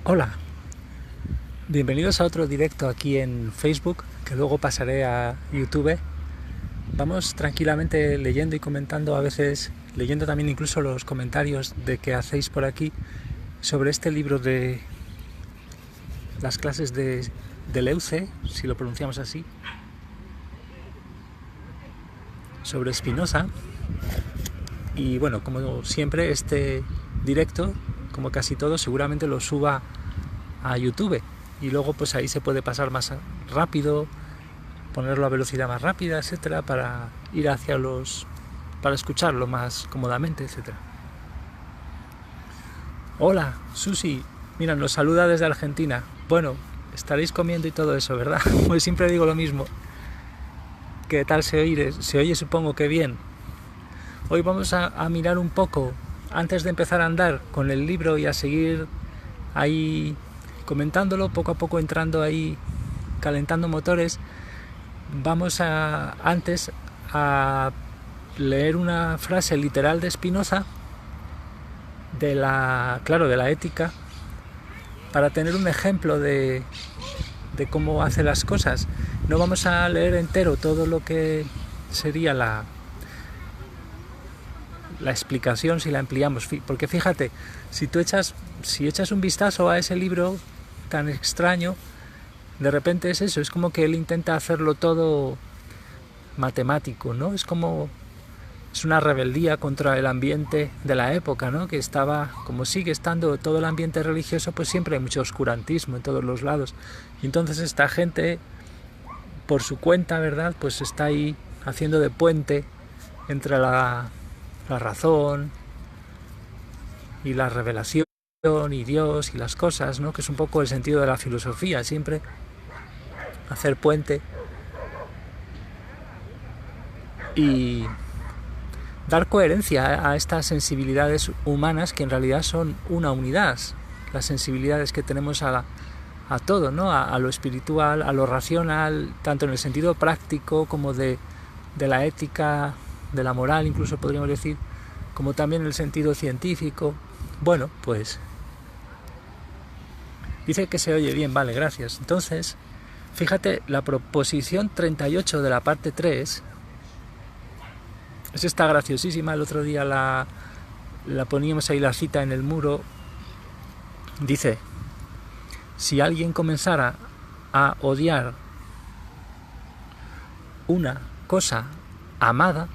Hola, bienvenidos a otro directo aquí en Facebook, que luego pasaré a YouTube. Vamos tranquilamente leyendo y comentando, a veces leyendo también incluso los comentarios de que hacéis por aquí sobre este libro de las clases de Deleuze, si lo pronunciamos así, sobre Spinoza. Y bueno, como siempre, este directo, como casi todo, seguramente lo suba a YouTube y luego pues ahí se puede pasar más rápido, ponerlo a velocidad más rápida, etcétera, para ir hacia para escucharlo más cómodamente, etcétera. Hola, Susi, mira, nos saluda desde Argentina. Bueno, estaréis comiendo y todo eso, ¿verdad? Pues siempre digo lo mismo. ¿Qué tal se oye? Se oye, supongo que bien. Hoy vamos a mirar un poco, antes de empezar a andar con el libro y a seguir ahí comentándolo, poco a poco entrando ahí, calentando motores, vamos antes a leer una frase literal de Spinoza, de la ética, para tener un ejemplo de cómo hace las cosas. No vamos a leer entero todo lo que sería la explicación si la ampliamos, porque fíjate, si echas un vistazo a ese libro tan extraño, de repente es eso, es como que él intenta hacerlo todo matemático, ¿no? Es una rebeldía contra el ambiente de la época, ¿no? Que estaba, como sigue estando todo el ambiente religioso, pues siempre hay mucho oscurantismo en todos los lados. Y entonces esta gente, por su cuenta, ¿verdad? Pues está ahí haciendo de puente entre la razón y la revelación y Dios y las cosas, ¿no? Que es un poco el sentido de la filosofía, siempre hacer puente y dar coherencia a estas sensibilidades humanas que en realidad son una unidad, las sensibilidades que tenemos a todo, ¿no? A lo espiritual, a lo racional, tanto en el sentido práctico como de la ética, de la moral, incluso podríamos decir, como también en el sentido científico. Bueno, pues dice que se oye bien, vale, gracias. Entonces, fíjate, la proposición 38 de la parte 3, está graciosísima, el otro día la poníamos ahí la cita en el muro. Dice: si alguien comenzara a odiar una cosa amada,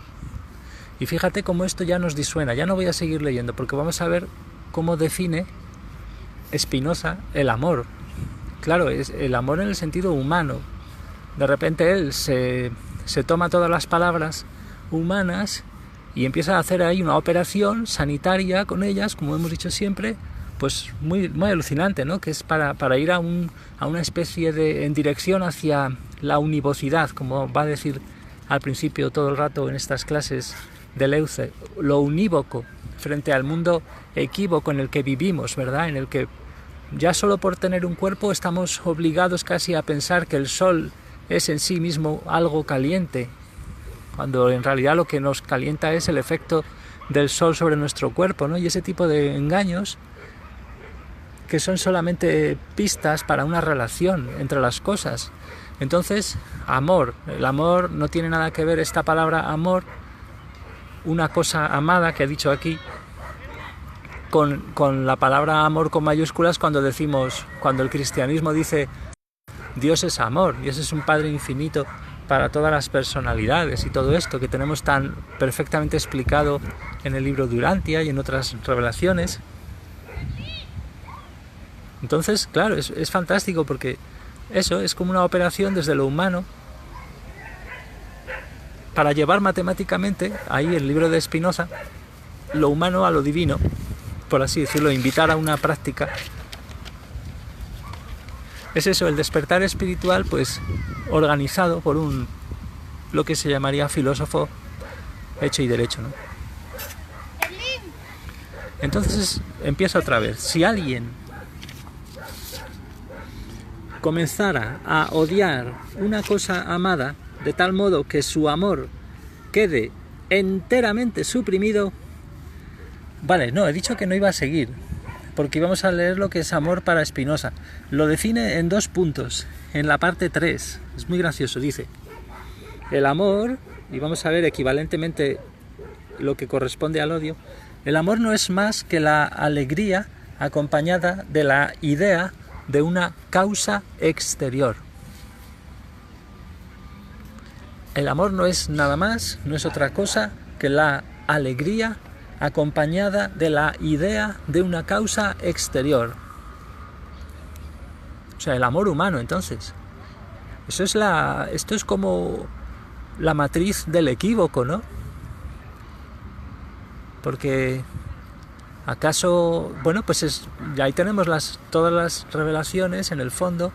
y fíjate cómo esto ya nos disuena, ya no voy a seguir leyendo porque vamos a ver cómo define Spinoza el amor. Claro, es el amor en el sentido humano. De repente él se toma todas las palabras humanas y empieza a hacer ahí una operación sanitaria con ellas, como hemos dicho siempre, pues muy, muy alucinante, ¿no? Que es para ir a una especie en dirección hacia la univocidad, como va a decir al principio todo el rato en estas clases de Deleuze, lo unívoco frente al mundo equívoco en el que vivimos, ¿verdad? En el que ya solo por tener un cuerpo estamos obligados casi a pensar que el sol es en sí mismo algo caliente, cuando en realidad lo que nos calienta es el efecto del sol sobre nuestro cuerpo, ¿no? Y ese tipo de engaños que son solamente pistas para una relación entre las cosas. Entonces, amor, el amor no tiene nada que ver, esta palabra amor, una cosa amada que ha dicho aquí, con la palabra amor con mayúsculas cuando el cristianismo dice Dios es amor, Dios es un Padre infinito para todas las personalidades y todo esto que tenemos tan perfectamente explicado en el libro de Urantia y en otras revelaciones. Entonces, claro, es fantástico porque eso es como una operación desde lo humano para llevar matemáticamente, ahí el libro de Spinoza, lo humano a lo divino, por así decirlo, invitar a una práctica. Es eso, el despertar espiritual, pues organizado por lo que se llamaría filósofo hecho y derecho, ¿no? Entonces empieza otra vez. Si alguien comenzara a odiar una cosa amada de tal modo que su amor quede enteramente suprimido. Vale, no, he dicho que no iba a seguir, porque vamos a leer lo que es amor para Spinoza. Lo define en 2 puntos, en la parte 3. Es muy gracioso, dice: el amor, y vamos a ver equivalentemente lo que corresponde al odio, el amor no es más que la alegría acompañada de la idea de una causa exterior. El amor no es nada más, no es otra cosa que la alegría acompañada de la idea de una causa exterior. O sea, el amor humano, entonces. Esto es como la matriz del equívoco, ¿no? Porque acaso, bueno, pues ahí tenemos todas las revelaciones en el fondo,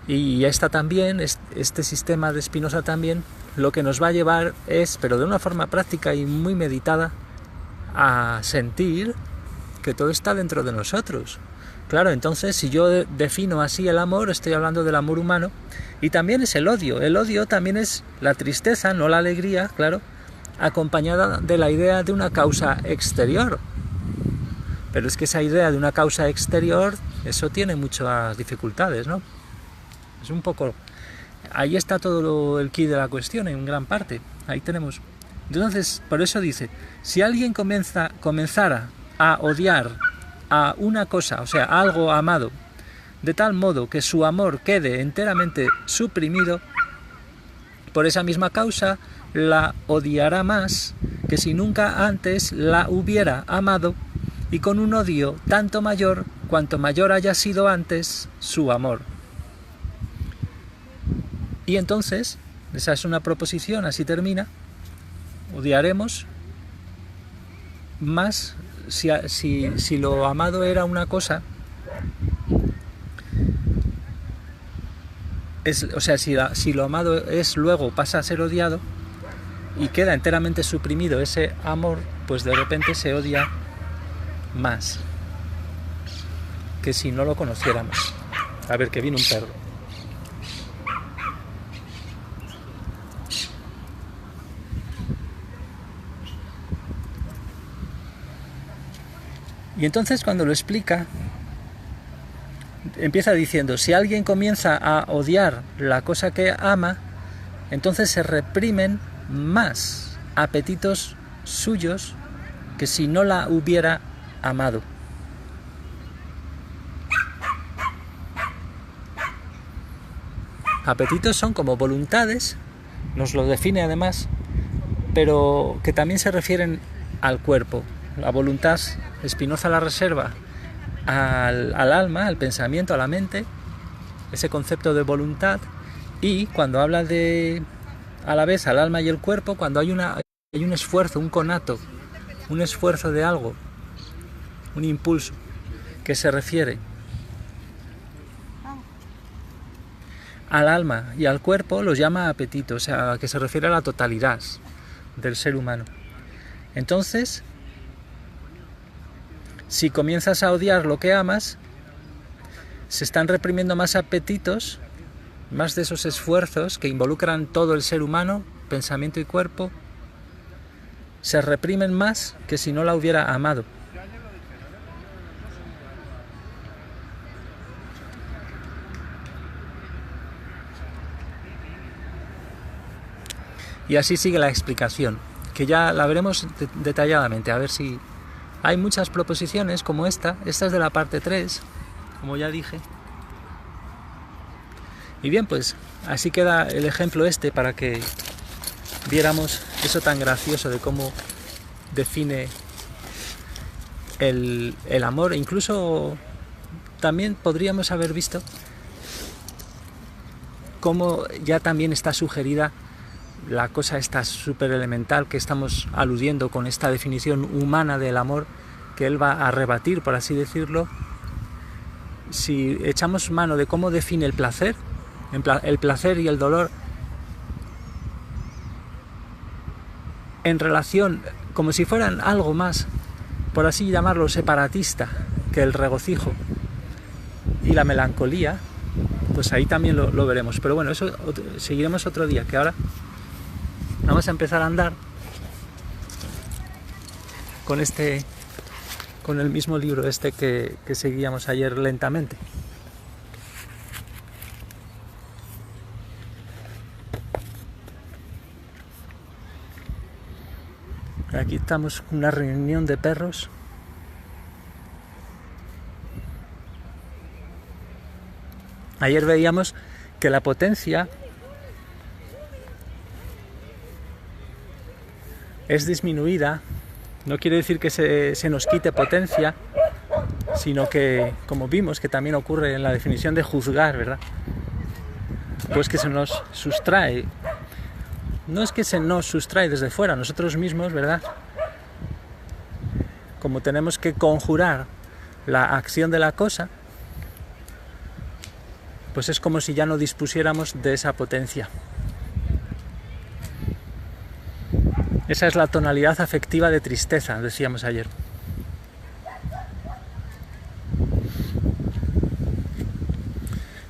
y esta también, este sistema de Spinoza también, lo que nos va a llevar es, pero de una forma práctica y muy meditada, a sentir que todo está dentro de nosotros. Claro, entonces si yo defino así el amor, estoy hablando del amor humano, y también es el odio. El odio también es la tristeza, no la alegría, claro, acompañada de la idea de una causa exterior. Pero es que esa idea de una causa exterior, eso tiene muchas dificultades, ¿no? Es un poco... Ahí está todo el quid de la cuestión, en gran parte. Ahí tenemos... Entonces, por eso dice, si alguien comenzara a odiar a una cosa, o sea, a algo amado, de tal modo que su amor quede enteramente suprimido, por esa misma causa la odiará más que si nunca antes la hubiera amado, y con un odio tanto mayor cuanto mayor haya sido antes su amor. Y entonces, esa es una proposición, así termina, odiaremos más si lo amado era una cosa, o sea, si lo amado luego pasa a ser odiado y queda enteramente suprimido ese amor, pues de repente se odia más que si no lo conociéramos. A ver, que viene un perro. Y entonces cuando lo explica, empieza diciendo, si alguien comienza a odiar la cosa que ama, entonces se reprimen más apetitos suyos que si no la hubiera amado. Apetitos son como voluntades, nos lo define además, pero que también se refieren al cuerpo. La voluntad, Spinoza la reserva al alma, al pensamiento, a la mente, ese concepto de voluntad, y cuando habla a la vez al alma y el cuerpo, cuando hay un esfuerzo, un conato, un esfuerzo de algo, un impulso que se refiere al alma y al cuerpo, los llama apetito, o sea, que se refiere a la totalidad del ser humano. Entonces, si comienzas a odiar lo que amas, se están reprimiendo más apetitos, más de esos esfuerzos que involucran todo el ser humano, pensamiento y cuerpo, se reprimen más que si no la hubiera amado. Y así sigue la explicación, que ya la veremos detalladamente, a ver si... Hay muchas proposiciones como esta es de la parte 3, como ya dije. Y bien, pues así queda el ejemplo para que viéramos eso tan gracioso de cómo define el amor. Incluso también podríamos haber visto cómo ya también está sugerida la cosa esta súper elemental que estamos aludiendo con esta definición humana del amor que él va a rebatir, por así decirlo. Si echamos mano de cómo define el placer y el dolor en relación, como si fueran algo más, por así llamarlo, separatista que el regocijo y la melancolía, pues ahí también lo veremos. Pero bueno, eso seguiremos otro día, que ahora vamos a empezar a andar con este con el mismo libro este que seguíamos ayer lentamente. Aquí estamos en una reunión de perros. Ayer veíamos que la potencia es disminuida. No quiere decir que se nos quite potencia, sino que, como vimos, que también ocurre en la definición de juzgar, ¿verdad? Pues que se nos sustrae. No es que se nos sustrae desde fuera, nosotros mismos, ¿verdad? Como tenemos que conjurar la acción de la cosa, pues es como si ya no dispusiéramos de esa potencia. Esa es la tonalidad afectiva de tristeza, decíamos ayer.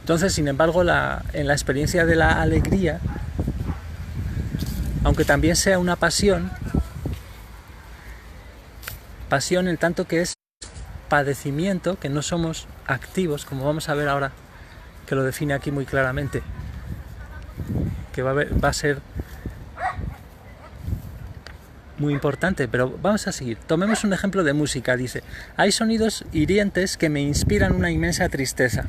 Entonces, sin embargo, en la experiencia de la alegría, aunque también sea una pasión en tanto que es padecimiento, que no somos activos, como vamos a ver ahora, que lo define aquí muy claramente, que va a ser muy importante, pero vamos a seguir. Tomemos un ejemplo de música. Dice: hay sonidos hirientes que me inspiran una inmensa tristeza.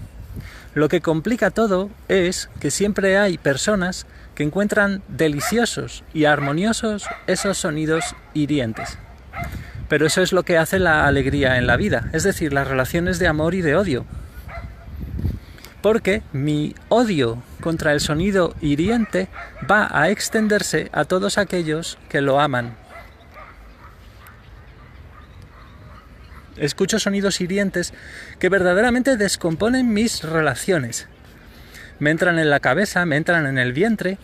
Lo que complica todo es que siempre hay personas que encuentran deliciosos y armoniosos esos sonidos hirientes. Pero eso es lo que hace la alegría en la vida, es decir, las relaciones de amor y de odio. Porque mi odio contra el sonido hiriente va a extenderse a todos aquellos que lo aman. Escucho sonidos hirientes que verdaderamente descomponen mis relaciones. Me entran en la cabeza, me entran en el vientre.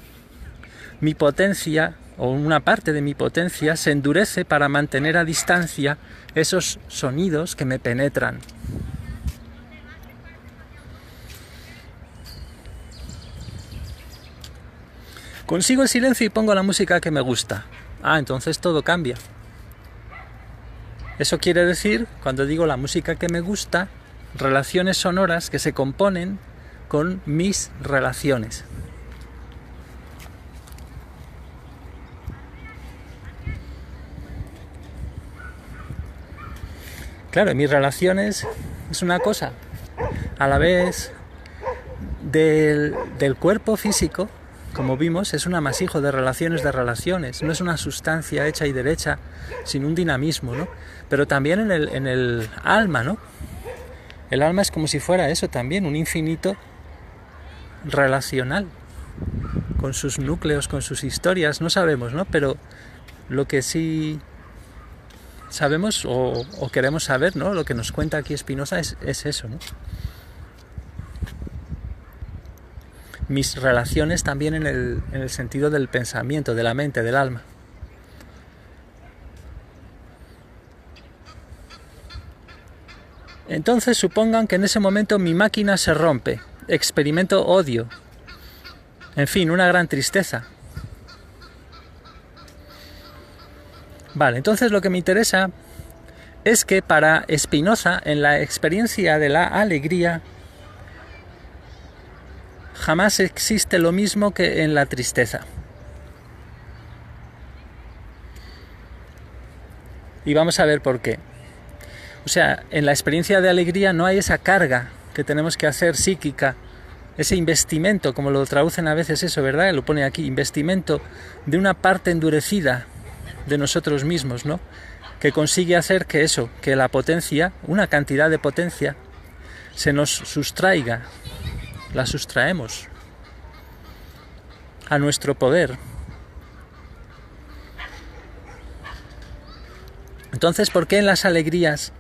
Mi potencia, o una parte de mi potencia, se endurece para mantener a distancia esos sonidos que me penetran. Consigo el silencio y pongo la música que me gusta. Entonces todo cambia. Eso quiere decir, cuando digo la música que me gusta, relaciones sonoras que se componen con mis relaciones. Claro, mis relaciones es una cosa a la vez del cuerpo físico, como vimos, es un amasijo de relaciones, no es una sustancia hecha y derecha, sin un dinamismo, ¿no? Pero también en el alma, ¿no? El alma es como si fuera eso también, un infinito relacional, con sus núcleos, con sus historias, no sabemos, ¿no? Pero lo que sí sabemos o queremos saber, ¿no? Lo que nos cuenta aquí Spinoza es eso, ¿no? Mis relaciones también en el sentido del pensamiento, de la mente, del alma. Entonces supongan que en ese momento mi máquina se rompe, experimento odio, en fin, una gran tristeza. Vale, entonces lo que me interesa es que para Spinoza, en la experiencia de la alegría, jamás existe lo mismo que en la tristeza. Y vamos a ver por qué. O sea, en la experiencia de alegría no hay esa carga que tenemos que hacer psíquica, ese investimento, como lo traducen a veces eso, ¿verdad? Lo pone aquí, investimento de una parte endurecida de nosotros mismos, ¿no? Que consigue hacer que eso, que la potencia, una cantidad de potencia, se nos sustraiga, la sustraemos a nuestro poder. Entonces, ¿por qué en las alegrías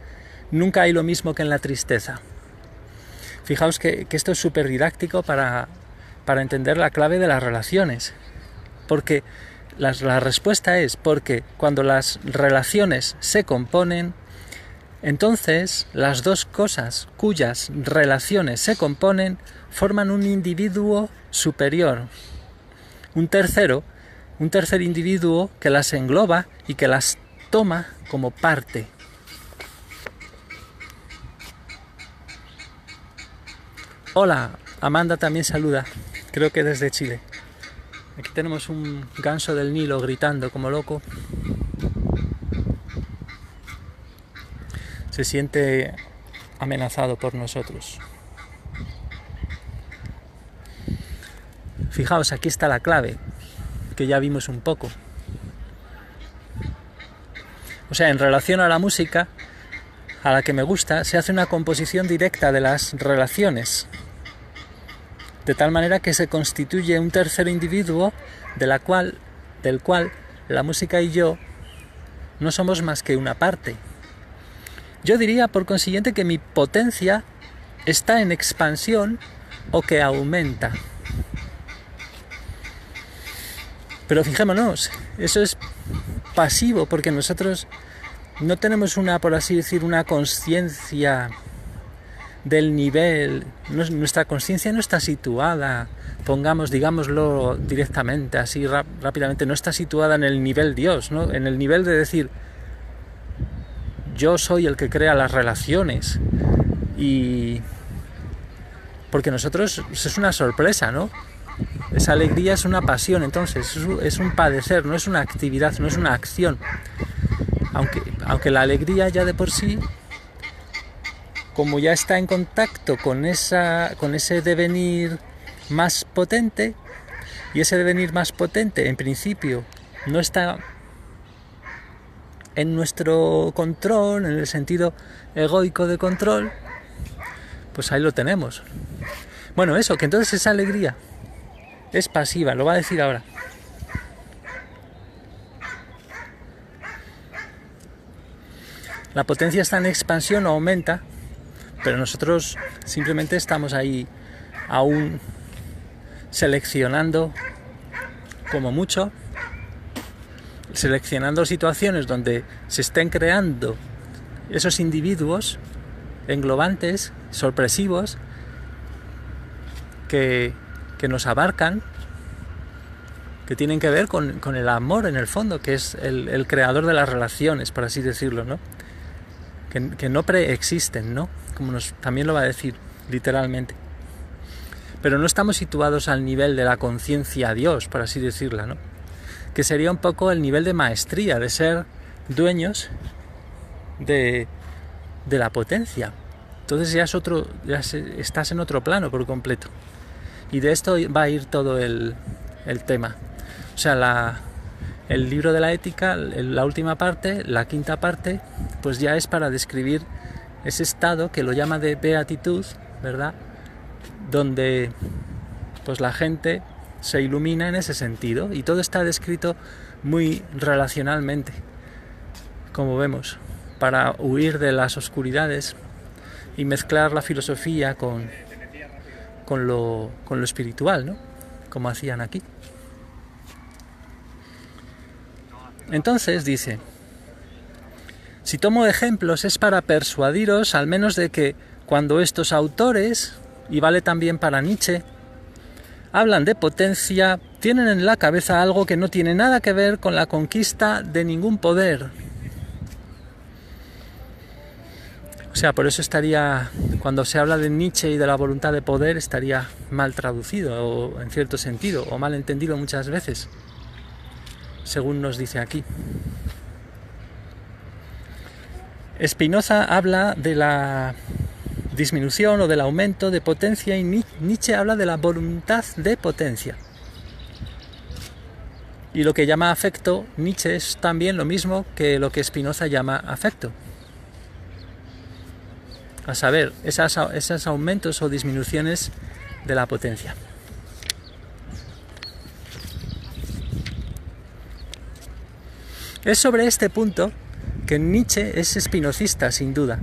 nunca hay lo mismo que en la tristeza? Fijaos que esto es súper didáctico para entender la clave de las relaciones. Porque la respuesta es porque cuando las relaciones se componen, entonces las dos cosas cuyas relaciones se componen forman un individuo superior, un tercer individuo que las engloba y que las toma como parte. Hola, Amanda también saluda, creo que desde Chile. Aquí tenemos un ganso del Nilo gritando como loco. Se siente amenazado por nosotros. Fijaos, aquí está la clave, que ya vimos un poco. O sea, en relación a la música, a la que me gusta, se hace una composición directa de las relaciones, de tal manera que se constituye un tercer individuo del cual la música y yo no somos más que una parte. Yo diría, por consiguiente, que mi potencia está en expansión o que aumenta. Pero fijémonos, eso es pasivo, porque nosotros no tenemos por así decir, una conciencia del nivel. Nuestra conciencia no está situada, digámoslo directamente, así rápidamente, no está situada en el nivel Dios, ¿no? En el nivel de decir, yo soy el que crea las relaciones. Y porque nosotros, es una sorpresa, ¿no? Esa alegría es una pasión, entonces es un padecer, no es una actividad, no es una acción. Aunque la alegría ya de por sí, como ya está en contacto con ese devenir más potente, y ese devenir más potente en principio no está en nuestro control, en el sentido egoico de control, pues ahí lo tenemos. Bueno, eso, que entonces esa alegría es pasiva, lo va a decir ahora. La potencia está en expansión o aumenta, pero nosotros simplemente estamos ahí aún seleccionando, como mucho, seleccionando situaciones donde se estén creando esos individuos englobantes, sorpresivos, que nos abarcan, que tienen que ver con el amor en el fondo, que es el creador de las relaciones, por así decirlo, ¿no? Que no preexisten, ¿no? Como también lo va a decir literalmente. Pero no estamos situados al nivel de la conciencia Dios, por así decirla, ¿no? Que sería un poco el nivel de maestría, de ser dueños de la potencia. Entonces estás en otro plano por completo. Y de esto va a ir todo el tema. O sea, el libro de la ética, la última parte, la quinta parte, pues ya es para describir ese estado que lo llama de beatitud, ¿verdad? Donde pues la gente se ilumina en ese sentido, y todo está descrito muy relacionalmente, como vemos, para huir de las oscuridades y mezclar la filosofía con lo espiritual, ¿no? Como hacían aquí. Entonces dice, si tomo ejemplos es para persuadiros al menos de que cuando estos autores, y vale también para Nietzsche, hablan de potencia, tienen en la cabeza algo que no tiene nada que ver con la conquista de ningún poder. O sea, por eso cuando se habla de Nietzsche y de la voluntad de poder, estaría mal traducido, o en cierto sentido, o mal entendido muchas veces, según nos dice aquí. Spinoza habla de la disminución o del aumento de potencia, y Nietzsche habla de la voluntad de potencia. Y lo que llama afecto, Nietzsche, es también lo mismo que lo que Spinoza llama afecto. A saber, esos aumentos o disminuciones de la potencia. Es sobre este punto que Nietzsche es spinocista, sin duda.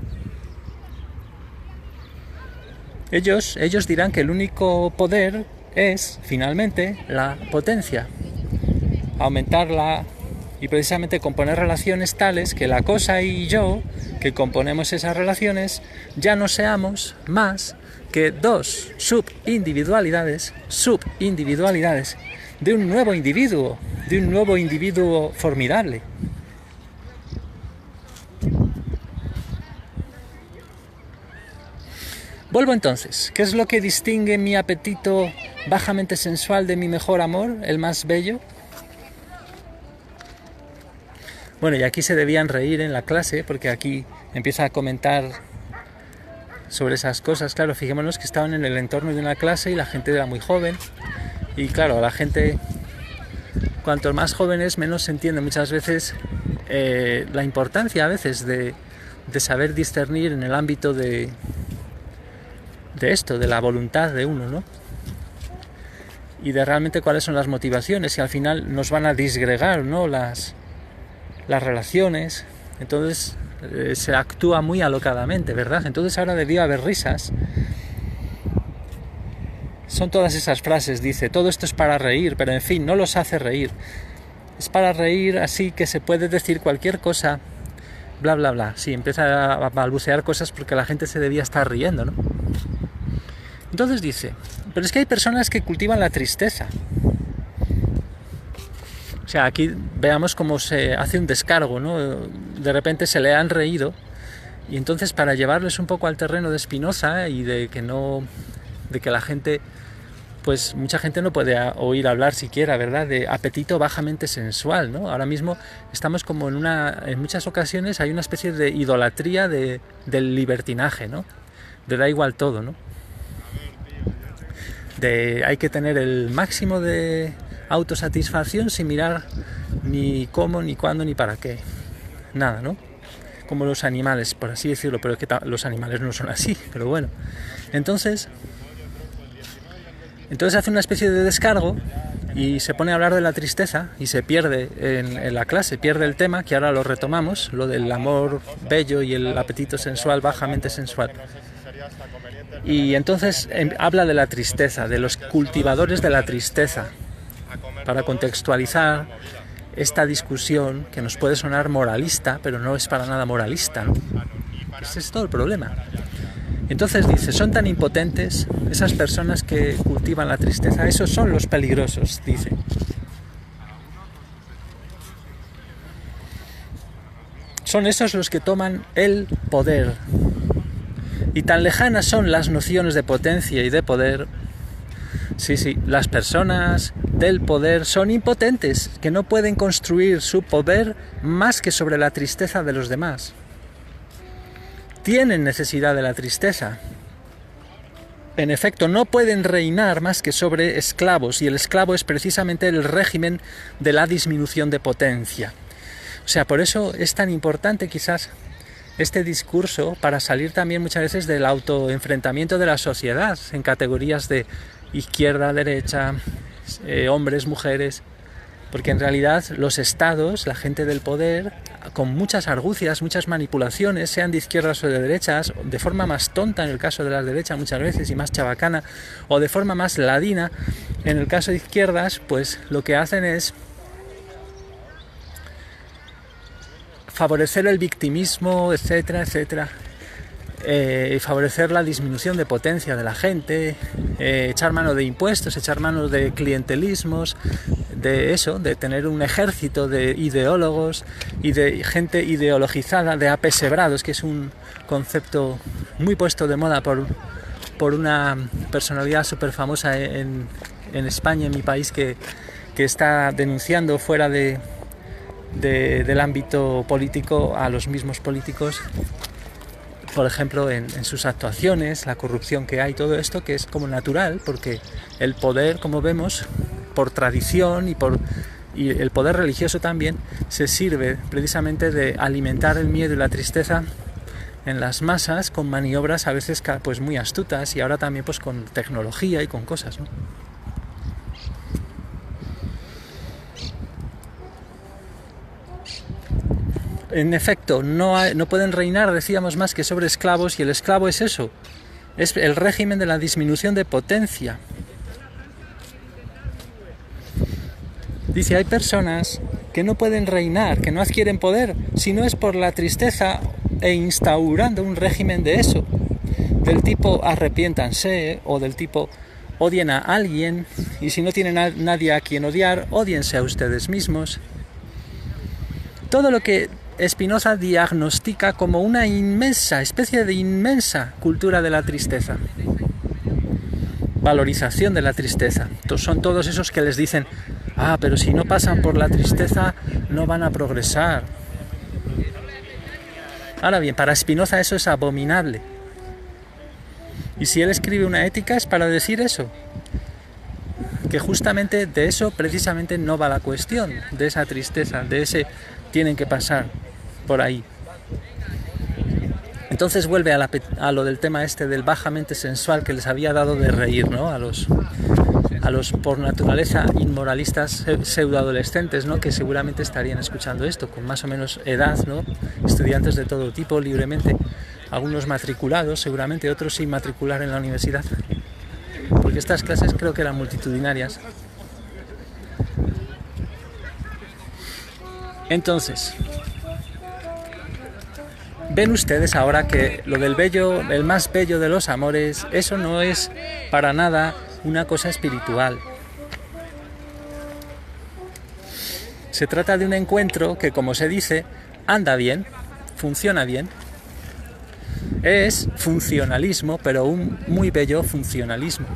Ellos dirán que el único poder es, finalmente, la potencia. Aumentarla y precisamente componer relaciones tales que la cosa y yo, que componemos esas relaciones, ya no seamos más que dos subindividualidades de un nuevo individuo formidable. Vuelvo entonces. ¿Qué es lo que distingue mi apetito bajamente sensual de mi mejor amor, el más bello? Bueno, y aquí se debían reír en la clase, porque aquí empieza a comentar sobre esas cosas. Claro, fijémonos que estaban en el entorno de una clase y la gente era muy joven. Y claro, la gente, cuanto más jóvenes, menos se entiende muchas veces la importancia a veces de saber discernir en el ámbito de esto, de la voluntad de uno, ¿no? Y de realmente cuáles son las motivaciones, y al final nos van a disgregar, ¿no?, las relaciones. Entonces se actúa muy alocadamente, ¿verdad? Entonces ahora debió haber risas. Son todas esas frases, dice, todo esto es para reír, pero en fin, no los hace reír. Es para reír, así que se puede decir cualquier cosa, bla, bla, bla. Sí, empieza a balbucear cosas porque la gente se debía estar riendo, ¿no? Entonces dice, pero es que hay personas que cultivan la tristeza. O sea, aquí veamos cómo se hace un descargo, ¿no? De repente se le han reído, y entonces para llevarles un poco al terreno de Spinoza y de que la gente, pues mucha gente no puede oír hablar siquiera, ¿verdad?, de apetito bajamente sensual, ¿no? Ahora mismo estamos como en muchas ocasiones hay una especie de idolatría del libertinaje, ¿no? De da igual todo, ¿no? Hay que tener el máximo de autosatisfacción sin mirar ni cómo, ni cuándo, ni para qué. Nada, ¿no? Como los animales, por así decirlo, pero es que los animales no son así, pero bueno. Entonces hace una especie de descargo y se pone a hablar de la tristeza y se pierde en la clase, pierde el tema, que ahora lo retomamos, lo del amor bello y el apetito sensual, bajamente sensual. Y entonces habla de la tristeza, de los cultivadores de la tristeza, para contextualizar esta discusión que nos puede sonar moralista, pero no es para nada moralista, ¿no? Ese es todo el problema. Entonces dice, son tan impotentes esas personas que cultivan la tristeza, esos son los peligrosos, dice. Son esos los que toman el poder. Y tan lejanas son las nociones de potencia y de poder. Sí, las personas del poder son impotentes, que no pueden construir su poder más que sobre la tristeza de los demás. Tienen necesidad de la tristeza. En efecto, no pueden reinar más que sobre esclavos, y el esclavo es precisamente el régimen de la disminución de potencia. O sea, por eso es tan importante quizás este discurso, para salir también muchas veces del autoenfrentamiento de la sociedad en categorías de izquierda, derecha, hombres, mujeres, porque en realidad los estados, la gente del poder, con muchas argucias, muchas manipulaciones, sean de izquierdas o de derechas, de forma más tonta en el caso de las derechas muchas veces y más chabacana, o de forma más ladina en el caso de izquierdas, pues lo que hacen es favorecer el victimismo, etcétera, etcétera, y favorecer la disminución de potencia de la gente, echar mano de impuestos, echar mano de clientelismos, de eso, de tener un ejército de ideólogos y de gente ideologizada, de apesebrados, que es un concepto muy puesto de moda por una personalidad súper famosa en España, en mi país, que está denunciando fuera del ámbito político a los mismos políticos, por ejemplo, en sus actuaciones, la corrupción que hay, todo esto que es como natural, porque el poder, como vemos, por tradición y el poder religioso también, se sirve precisamente de alimentar el miedo y la tristeza en las masas con maniobras a veces pues muy astutas, y ahora también pues con tecnología y con cosas, ¿no? En efecto, no pueden reinar, decíamos, más que sobre esclavos, y el esclavo es eso, es el régimen de la disminución de potencia. Dice, hay personas que no pueden reinar, que no adquieren poder, si no es por la tristeza, e instaurando un régimen de eso, del tipo arrepiéntanse, o del tipo odien a alguien, y si no tienen nadie a quien odiar, ódiense a ustedes mismos. Todo lo que Spinoza diagnostica como una especie de inmensa cultura de la tristeza. Valorización de la tristeza. Son todos esos que les dicen, pero si no pasan por la tristeza no van a progresar. Ahora bien, para Spinoza eso es abominable. Y si él escribe una ética es para decir eso. Que justamente de eso precisamente no va la cuestión, de esa tristeza, de ese tienen que pasar por ahí. Entonces vuelve a lo del tema este del bajamente sensual que les había dado de reír, ¿no? A los por naturaleza inmoralistas pseudoadolescentes, ¿no? Que seguramente estarían escuchando esto con más o menos edad, ¿no? Estudiantes de todo tipo, libremente, algunos matriculados, seguramente otros sin matricular en la universidad, porque estas clases creo que eran multitudinarias. Entonces, ven ustedes ahora que lo del bello, el más bello de los amores, eso no es para nada una cosa espiritual. Se trata de un encuentro que, como se dice, anda bien, funciona bien. Es funcionalismo, pero un muy bello funcionalismo.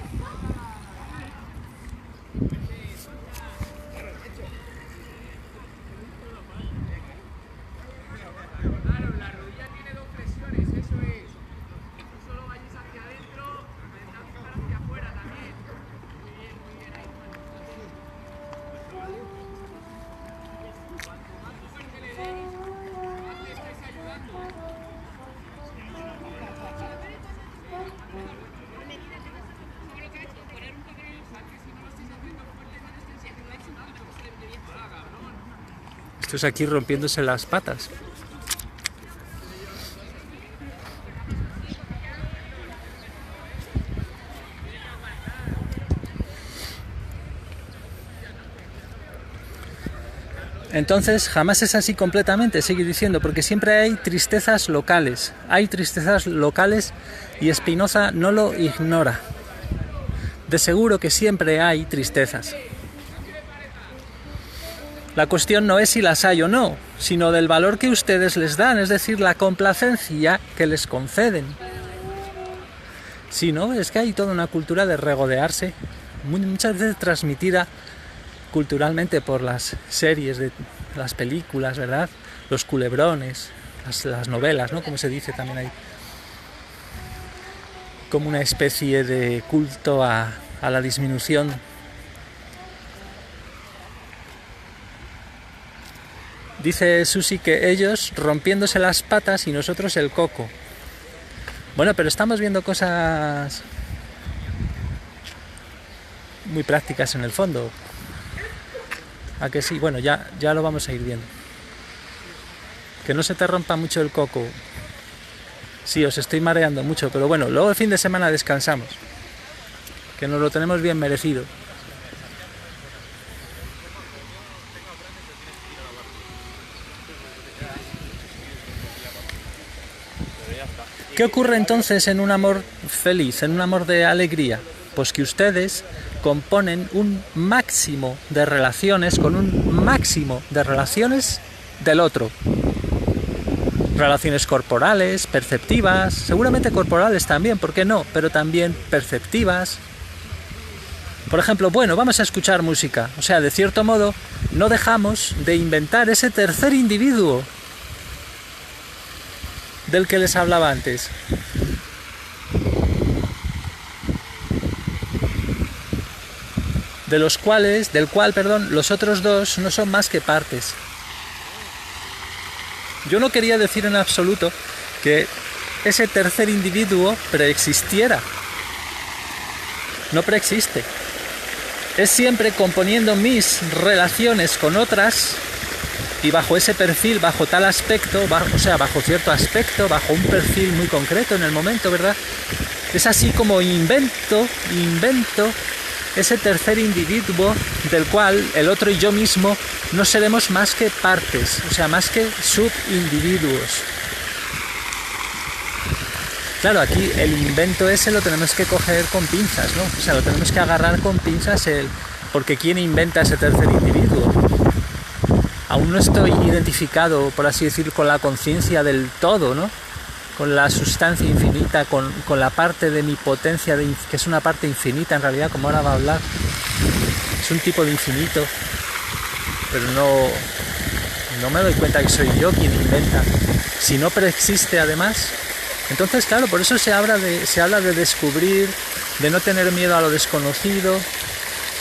Estos aquí rompiéndose las patas. Entonces jamás es así completamente, sigue diciendo, porque siempre hay tristezas locales. Hay tristezas locales y Spinoza no lo ignora. De seguro que siempre hay tristezas. La cuestión no es si las hay o no, sino del valor que ustedes les dan, es decir, la complacencia que les conceden. Si no, es que hay toda una cultura de regodearse, muchas veces transmitida culturalmente por las series, de las películas, ¿verdad? Los culebrones, las novelas, ¿no? Como se dice también ahí. Como una especie de culto a la disminución. Dice Susi que ellos rompiéndose las patas y nosotros el coco. Bueno, pero estamos viendo cosas muy prácticas en el fondo. ¿A que sí? Bueno, ya lo vamos a ir viendo. Que no se te rompa mucho el coco. Sí, os estoy mareando mucho, pero bueno, luego el fin de semana descansamos. Que nos lo tenemos bien merecido. ¿Qué ocurre entonces en un amor feliz, en un amor de alegría? Pues que ustedes componen un máximo de relaciones con un máximo de relaciones del otro. Relaciones corporales, perceptivas, seguramente corporales también, ¿por qué no? Pero también perceptivas. Por ejemplo, bueno, vamos a escuchar música. O sea, de cierto modo, no dejamos de inventar ese tercer individuo del que les hablaba antes. Del cual, los otros dos no son más que partes. Yo no quería decir en absoluto que ese tercer individuo preexistiera. No preexiste. Es siempre componiendo mis relaciones con otras y bajo ese perfil, bajo tal aspecto, bajo cierto aspecto, bajo un perfil muy concreto en el momento, ¿verdad? Es así como invento ese tercer individuo del cual el otro y yo mismo no seremos más que partes, o sea, más que subindividuos. Claro, aquí el invento ese lo tenemos que coger con pinzas, ¿no? O sea, lo tenemos que agarrar con pinzas porque ¿quién inventa ese tercer individuo? aún no estoy identificado, por así decir, con la conciencia del todo, ¿no? Con la sustancia infinita, con la parte de mi potencia, que es una parte infinita en realidad, como ahora va a hablar. Es un tipo de infinito, pero no me doy cuenta que soy yo quien inventa. Si no preexiste además, entonces claro, por eso se habla de descubrir, de no tener miedo a lo desconocido.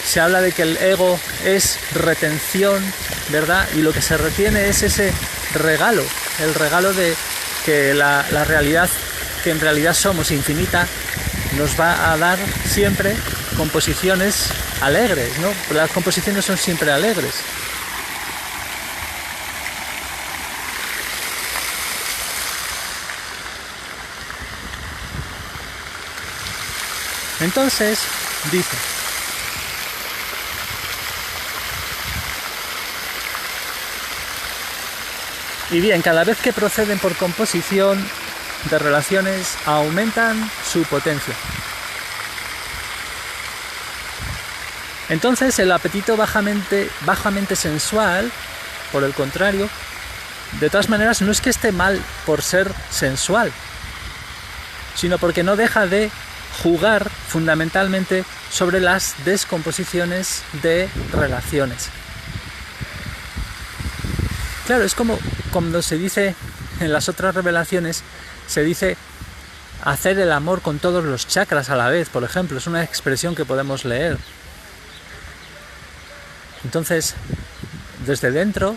Se habla de que el ego es retención, ¿verdad? Y lo que se retiene es ese regalo, el regalo de que la realidad, que en realidad somos infinita, nos va a dar siempre composiciones alegres, ¿no? Las composiciones son siempre alegres. Entonces, dice: y bien, cada vez que proceden por composición de relaciones, aumentan su potencia. Entonces, el apetito bajamente sensual, por el contrario, de todas maneras, no es que esté mal por ser sensual, sino porque no deja de jugar fundamentalmente sobre las descomposiciones de relaciones. Claro, es como cuando se dice en las otras revelaciones, se dice hacer el amor con todos los chakras a la vez, por ejemplo, es una expresión que podemos leer. Entonces, desde dentro,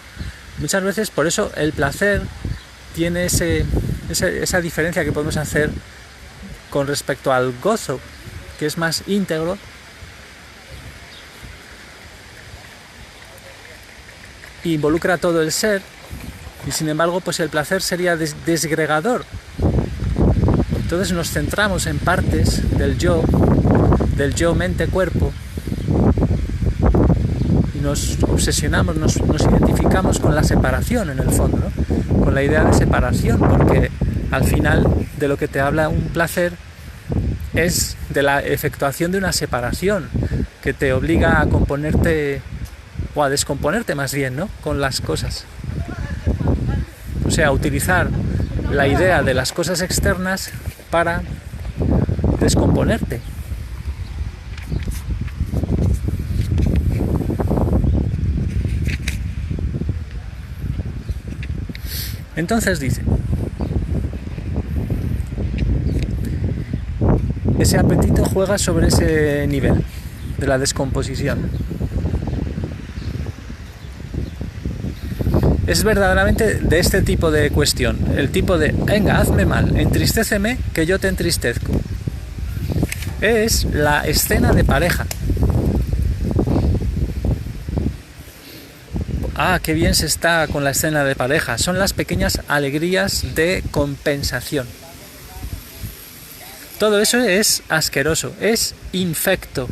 muchas veces, por eso el placer tiene esa diferencia que podemos hacer con respecto al gozo, que es más íntegro. Involucra todo el ser, y sin embargo pues el placer sería desgregador. Entonces nos centramos en partes del yo mente-cuerpo, y nos obsesionamos, nos identificamos con la separación en el fondo, ¿no? Con la idea de separación, porque al final de lo que te habla un placer es de la efectuación de una separación que te obliga a componerte o a descomponerte más bien, ¿no? Con las cosas. O sea, utilizar la idea de las cosas externas para descomponerte. Entonces dice: ese apetito juega sobre ese nivel de la descomposición. Es verdaderamente de este tipo de cuestión, el tipo de, venga, hazme mal, entristéceme, que yo te entristezco. Es la escena de pareja. Ah, qué bien se está con la escena de pareja. Son las pequeñas alegrías de compensación. Todo eso es asqueroso, es infecto,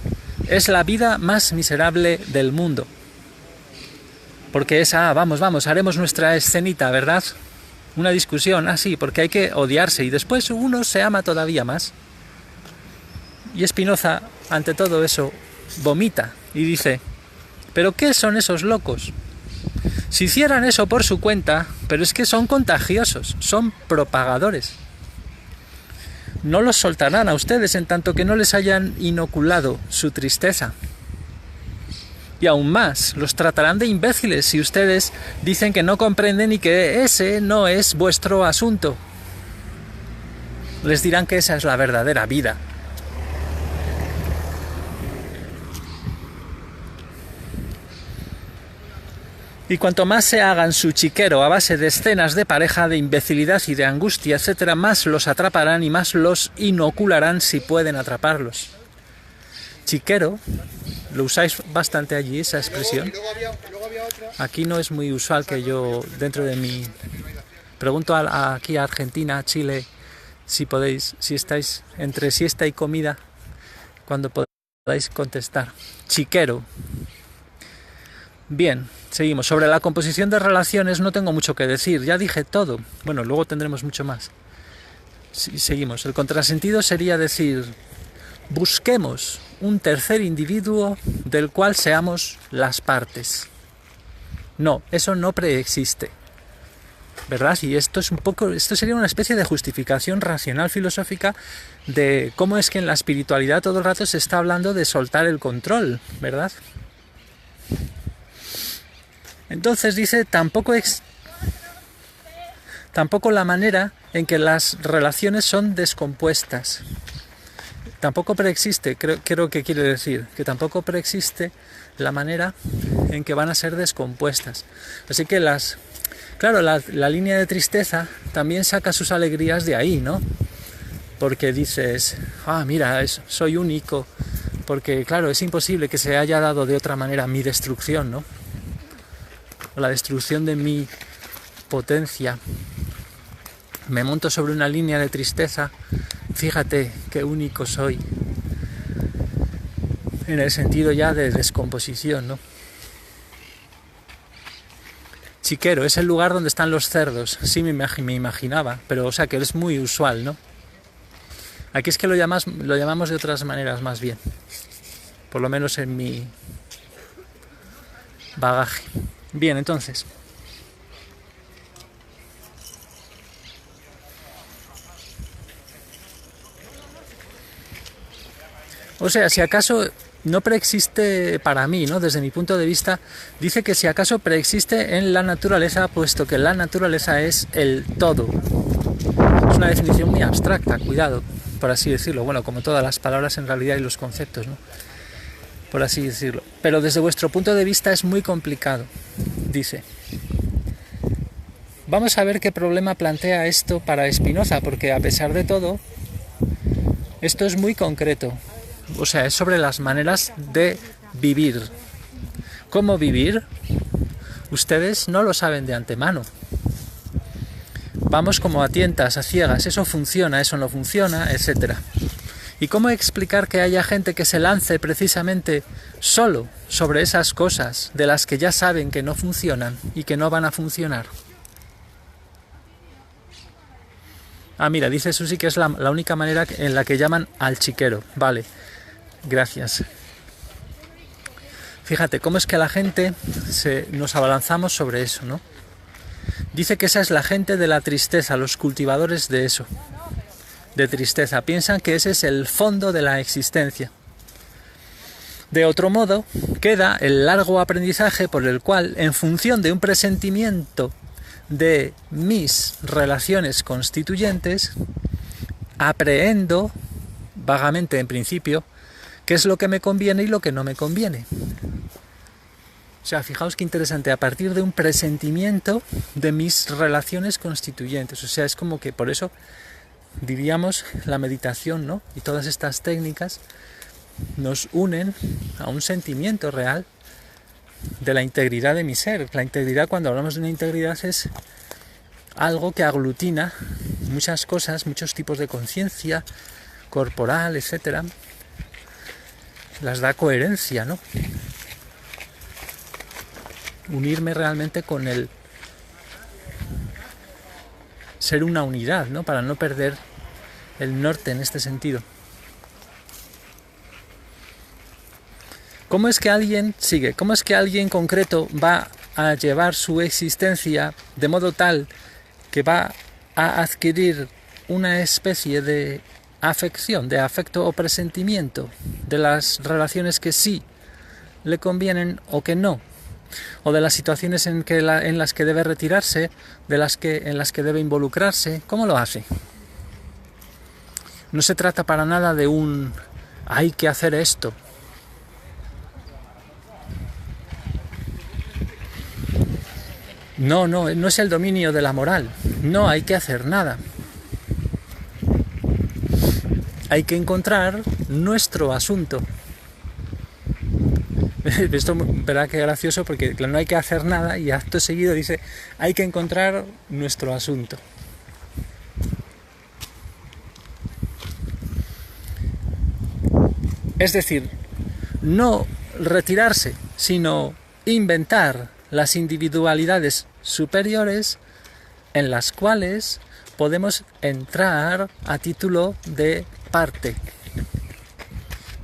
es la vida más miserable del mundo. Porque es, vamos, haremos nuestra escenita, ¿verdad? Una discusión, sí, porque hay que odiarse y después uno se ama todavía más. Y Spinoza, ante todo eso, vomita y dice: ¿pero qué son esos locos? Si hicieran eso por su cuenta, pero es que son contagiosos, son propagadores. No los soltarán a ustedes en tanto que no les hayan inoculado su tristeza. Y aún más, los tratarán de imbéciles si ustedes dicen que no comprenden y que ese no es vuestro asunto. Les dirán que esa es la verdadera vida. Y cuanto más se hagan su chiquero a base de escenas de pareja, de imbecilidad y de angustia, etcétera, más los atraparán y más los inocularán si pueden atraparlos. Chiquero, lo usáis bastante allí, esa expresión. Aquí no es muy usual que yo, dentro de mi... Pregunto aquí a Argentina, a Chile, si podéis, si estáis entre siesta y comida, cuando podáis contestar. Chiquero. Bien, seguimos. Sobre la composición de relaciones no tengo mucho que decir, ya dije todo. Bueno, luego tendremos mucho más. Seguimos. El contrasentido sería decir: busquemos un tercer individuo del cual seamos las partes. No, eso no preexiste, ¿verdad? Y esto sería una especie de justificación racional filosófica de cómo es que en la espiritualidad todo el rato se está hablando de soltar el control, ¿verdad? Entonces dice, tampoco la manera en que las relaciones son descompuestas. Tampoco preexiste, creo que quiere decir, que tampoco preexiste la manera en que van a ser descompuestas. Así que claro, la línea de tristeza también saca sus alegrías de ahí, ¿no? Porque dices, mira, soy único, porque claro, es imposible que se haya dado de otra manera mi destrucción, ¿no? O la destrucción de mi potencia. Me monto sobre una línea de tristeza, fíjate qué único soy, en el sentido ya de descomposición, ¿no? Chiquero, es el lugar donde están los cerdos, sí me imaginaba, pero o sea que es muy usual, ¿no? Aquí es que lo llamamos de otras maneras más bien, por lo menos en mi bagaje. Bien, entonces, o sea, si acaso no preexiste para mí, ¿no? Desde mi punto de vista, dice que si acaso preexiste en la naturaleza, puesto que la naturaleza es el todo. Es una definición muy abstracta, cuidado, por así decirlo. Bueno, como todas las palabras en realidad y los conceptos, ¿no? Por así decirlo. Pero desde vuestro punto de vista es muy complicado, dice. Vamos a ver qué problema plantea esto para Spinoza, porque a pesar de todo, esto es muy concreto. O sea, es sobre las maneras de vivir. ¿Cómo vivir? Ustedes no lo saben de antemano. Vamos como a tientas, a ciegas, eso funciona, eso no funciona, etc. ¿Y cómo explicar que haya gente que se lance precisamente solo sobre esas cosas de las que ya saben que no funcionan y que no van a funcionar? Mira, dice Susi que es la única manera en la que llaman al chiquero. Vale. Gracias. Fíjate, cómo es que la gente nos abalanzamos sobre eso, ¿no? Dice que esa es la gente de la tristeza, los cultivadores de eso, de tristeza. Piensan que ese es el fondo de la existencia. De otro modo, queda el largo aprendizaje por el cual, en función de un presentimiento de mis relaciones constituyentes, aprehendo, vagamente en principio, qué es lo que me conviene y lo que no me conviene. O sea, fijaos qué interesante, a partir de un presentimiento de mis relaciones constituyentes. O sea, es como que por eso diríamos la meditación, ¿no? Y todas estas técnicas nos unen a un sentimiento real de la integridad de mi ser. La integridad, cuando hablamos de una integridad, es algo que aglutina muchas cosas, muchos tipos de conciencia corporal, etcétera. Las da coherencia, ¿no? Unirme realmente con el ser una unidad, ¿no? Para no perder el norte en este sentido. ¿Cómo es que alguien concreto va a llevar su existencia de modo tal que va a adquirir una especie de afección, de afecto o presentimiento de las relaciones que sí le convienen o que no, o de las situaciones en las que debe retirarse, en las que debe involucrarse? ¿Cómo lo hace? No se trata para nada de hay que hacer esto. No es el dominio de la moral. No hay que hacer nada. Hay que encontrar nuestro asunto. Esto verá que gracioso, porque no hay que hacer nada y acto seguido dice hay que encontrar nuestro asunto. Es decir, no retirarse, sino inventar las individualidades superiores en las cuales podemos entrar a título de parte.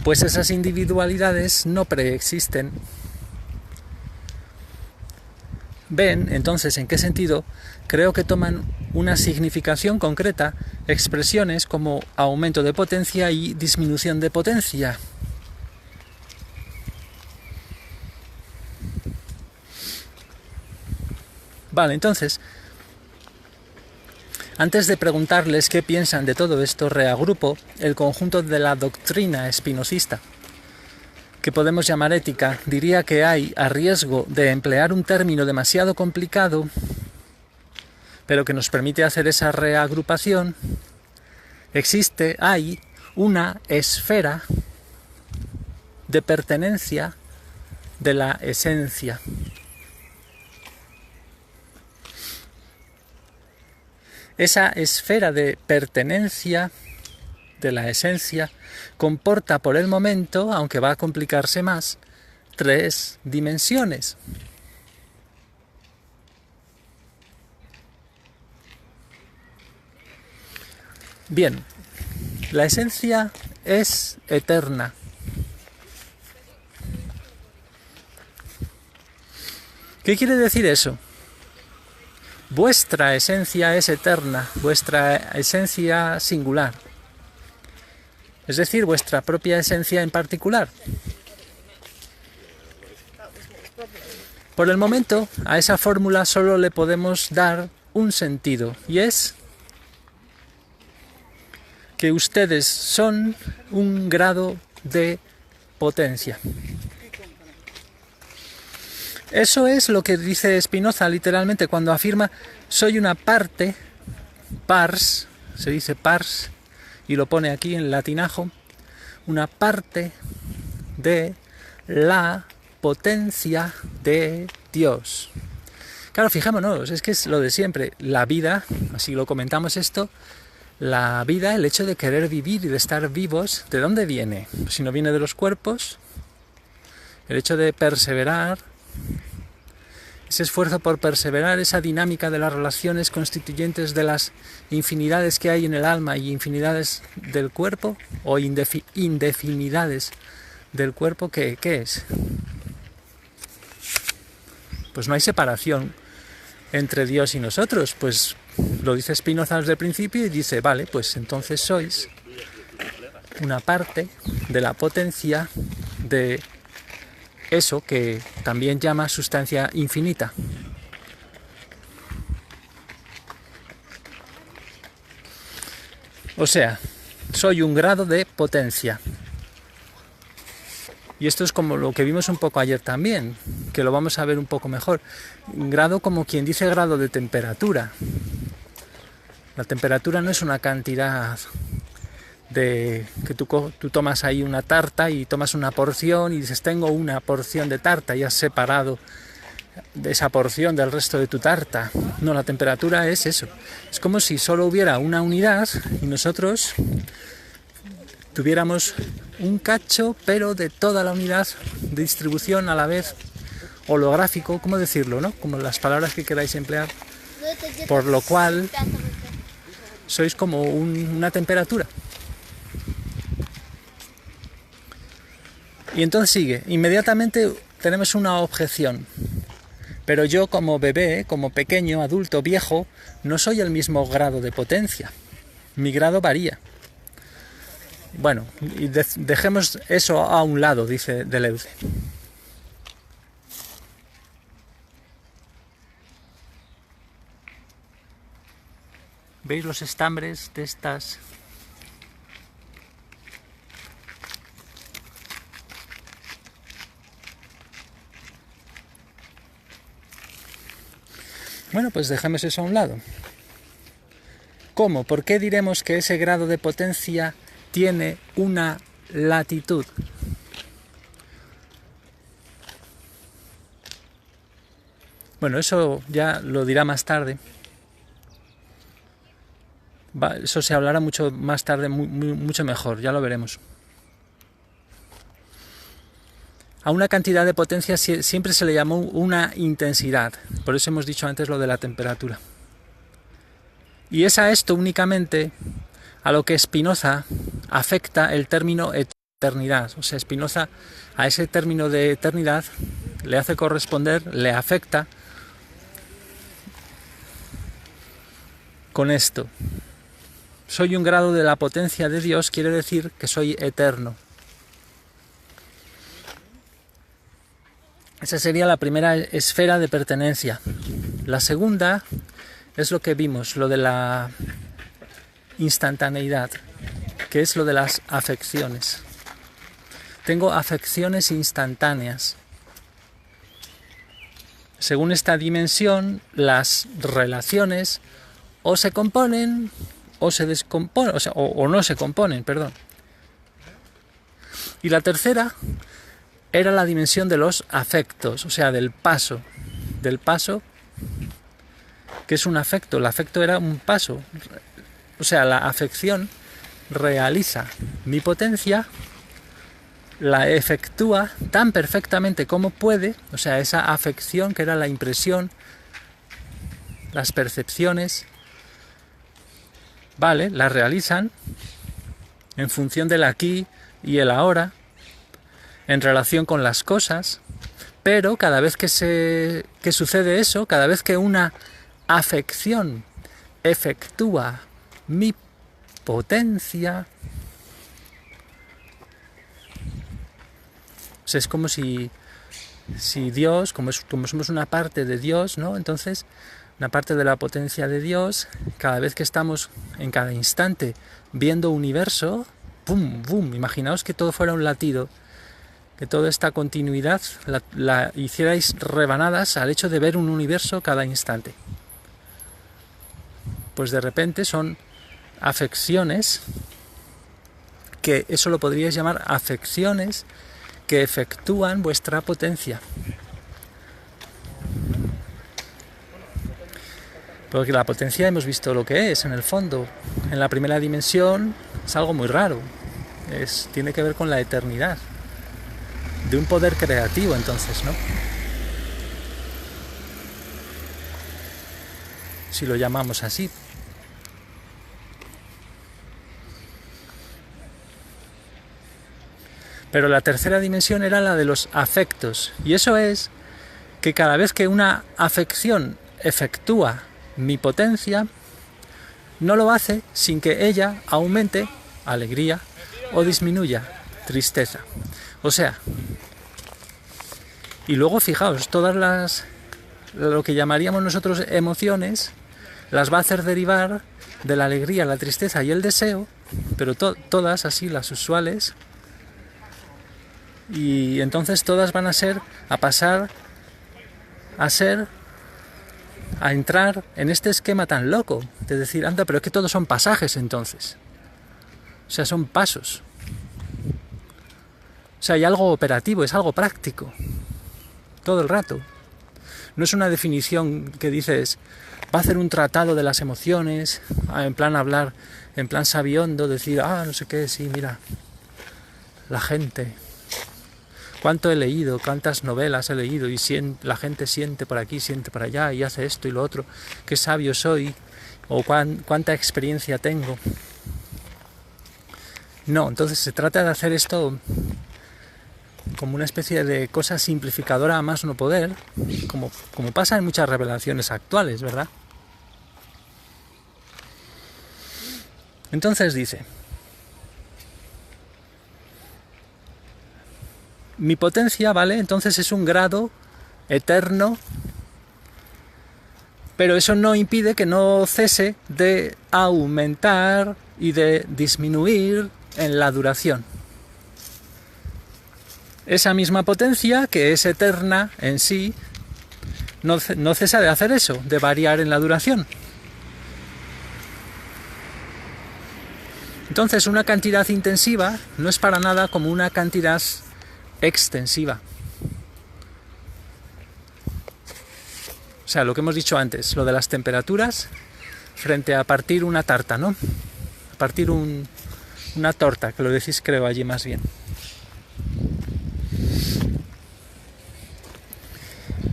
Pues esas individualidades no preexisten. ven entonces en qué sentido creo que toman una significación concreta expresiones como aumento de potencia y disminución de potencia. Vale, entonces, antes de preguntarles qué piensan de todo esto, reagrupo el conjunto de la doctrina espinosista, que podemos llamar ética. Diría que hay, a riesgo de emplear un término demasiado complicado, pero que nos permite hacer esa reagrupación, hay una esfera de pertenencia de la esencia. Esa esfera de pertenencia de la esencia comporta por el momento, aunque va a complicarse más, 3 dimensiones. Bien, la esencia es eterna. ¿Qué quiere decir eso? Vuestra esencia es eterna, vuestra esencia singular. Es decir, vuestra propia esencia en particular. Por el momento, a esa fórmula solo le podemos dar un sentido, y es que ustedes son un grado de potencia. Eso es lo que dice Spinoza literalmente cuando afirma soy una parte, pars, se dice pars, y lo pone aquí en latinajo, una parte de la potencia de Dios. Claro, fijémonos, es que es lo de siempre, la vida, así lo comentamos esto, la vida, el hecho de querer vivir y de estar vivos, ¿de dónde viene? Pues si no viene de los cuerpos, el hecho de perseverar, ese esfuerzo por perseverar, esa dinámica de las relaciones constituyentes de las infinidades que hay en el alma y infinidades del cuerpo, o indefinidades del cuerpo, ¿qué es? Pues no hay separación entre Dios y nosotros, pues lo dice Spinoza desde el principio y dice, vale, pues entonces sois una parte de la potencia de eso que también llama sustancia infinita. O sea, soy un grado de potencia. Y esto es como lo que vimos un poco ayer también, que lo vamos a ver un poco mejor. Un grado como quien dice grado de temperatura. La temperatura no es una cantidad de que tú tomas ahí una tarta y tomas una porción y dices tengo una porción de tarta y has separado de esa porción del resto de tu tarta. No, la temperatura es eso. Es como si solo hubiera una unidad y nosotros tuviéramos un cacho, pero de toda la unidad de distribución a la vez, holográfico, ¿cómo decirlo, no? Como las palabras que queráis emplear. Por lo cual sois como una temperatura. Y entonces sigue, inmediatamente tenemos una objeción. Pero yo como bebé, como pequeño, adulto, viejo, no soy el mismo grado de potencia. Mi grado varía. Bueno, y dejemos eso a un lado, dice Deleuze. ¿Veis los estambres de estas? Bueno, pues dejemos eso a un lado. ¿Cómo? ¿Por qué diremos que ese grado de potencia tiene una latitud? Bueno, eso ya lo dirá más tarde. Eso se hablará mucho más tarde, mucho mejor, ya lo veremos. A una cantidad de potencia siempre se le llamó una intensidad, por eso hemos dicho antes lo de la temperatura. Y es a esto únicamente a lo que Spinoza afecta el término eternidad. O sea, Spinoza a ese término de eternidad le hace corresponder, le afecta con esto. Soy un grado de la potencia de Dios, quiere decir que soy eterno. Esa sería la primera esfera de pertenencia. La segunda es lo que vimos, lo de la instantaneidad, que es lo de las afecciones. Tengo afecciones instantáneas. Según esta dimensión, las relaciones o se componen o se descomponen, o no se componen, perdón. Y la tercera era la dimensión de los afectos, o sea, del paso, que es un afecto. El afecto era un paso, o sea, la afección realiza mi potencia, la efectúa tan perfectamente como puede, o sea, esa afección que era la impresión, las percepciones, vale, las realizan en función del aquí y el ahora, en relación con las cosas, pero cada vez que sucede eso, cada vez que una afección efectúa mi potencia, o sea, es como si Dios, como somos una parte de Dios, ¿no? Entonces, una parte de la potencia de Dios, cada vez que estamos en cada instante viendo universo, ¡pum! ¡Bum! Imaginaos que todo fuera un latido, que toda esta continuidad la hicierais rebanadas al hecho de ver un universo cada instante. Pues de repente son afecciones, que eso lo podríais llamar afecciones que efectúan vuestra potencia. Porque la potencia hemos visto lo que es, en el fondo. En la primera dimensión es algo muy raro. Tiene que ver con la eternidad. De un poder creativo, entonces, ¿no? Si lo llamamos así. Pero la tercera dimensión era la de los afectos. Y eso es que cada vez que una afección efectúa mi potencia, no lo hace sin que ella aumente alegría o disminuya tristeza. O sea, y luego fijaos, lo que llamaríamos nosotros emociones, las va a hacer derivar de la alegría, la tristeza y el deseo, pero todas así, las usuales, y entonces todas van a entrar en este esquema tan loco, de decir, anda, pero es que todos son pasajes entonces. O sea, son pasos. O sea, hay algo operativo, es algo práctico. Todo el rato. No es una definición que dices, va a hacer un tratado de las emociones, en plan hablar, en plan sabiondo, decir, no sé qué, sí, mira, la gente, cuánto he leído, cuántas novelas he leído, y la gente siente por aquí, siente por allá, y hace esto y lo otro, qué sabio soy, o cuánta experiencia tengo. No, entonces se trata de hacer esto como una especie de cosa simplificadora a más no poder, como pasa en muchas revelaciones actuales, ¿verdad? Entonces dice, mi potencia, ¿vale? Entonces es un grado eterno, pero eso no impide que no cese de aumentar y de disminuir en la duración. Esa misma potencia, que es eterna en sí, no cesa de hacer eso, de variar en la duración. Entonces, una cantidad intensiva no es para nada como una cantidad extensiva. O sea, lo que hemos dicho antes, lo de las temperaturas frente a partir una tarta, ¿no? A partir una torta, que lo decís creo allí más bien.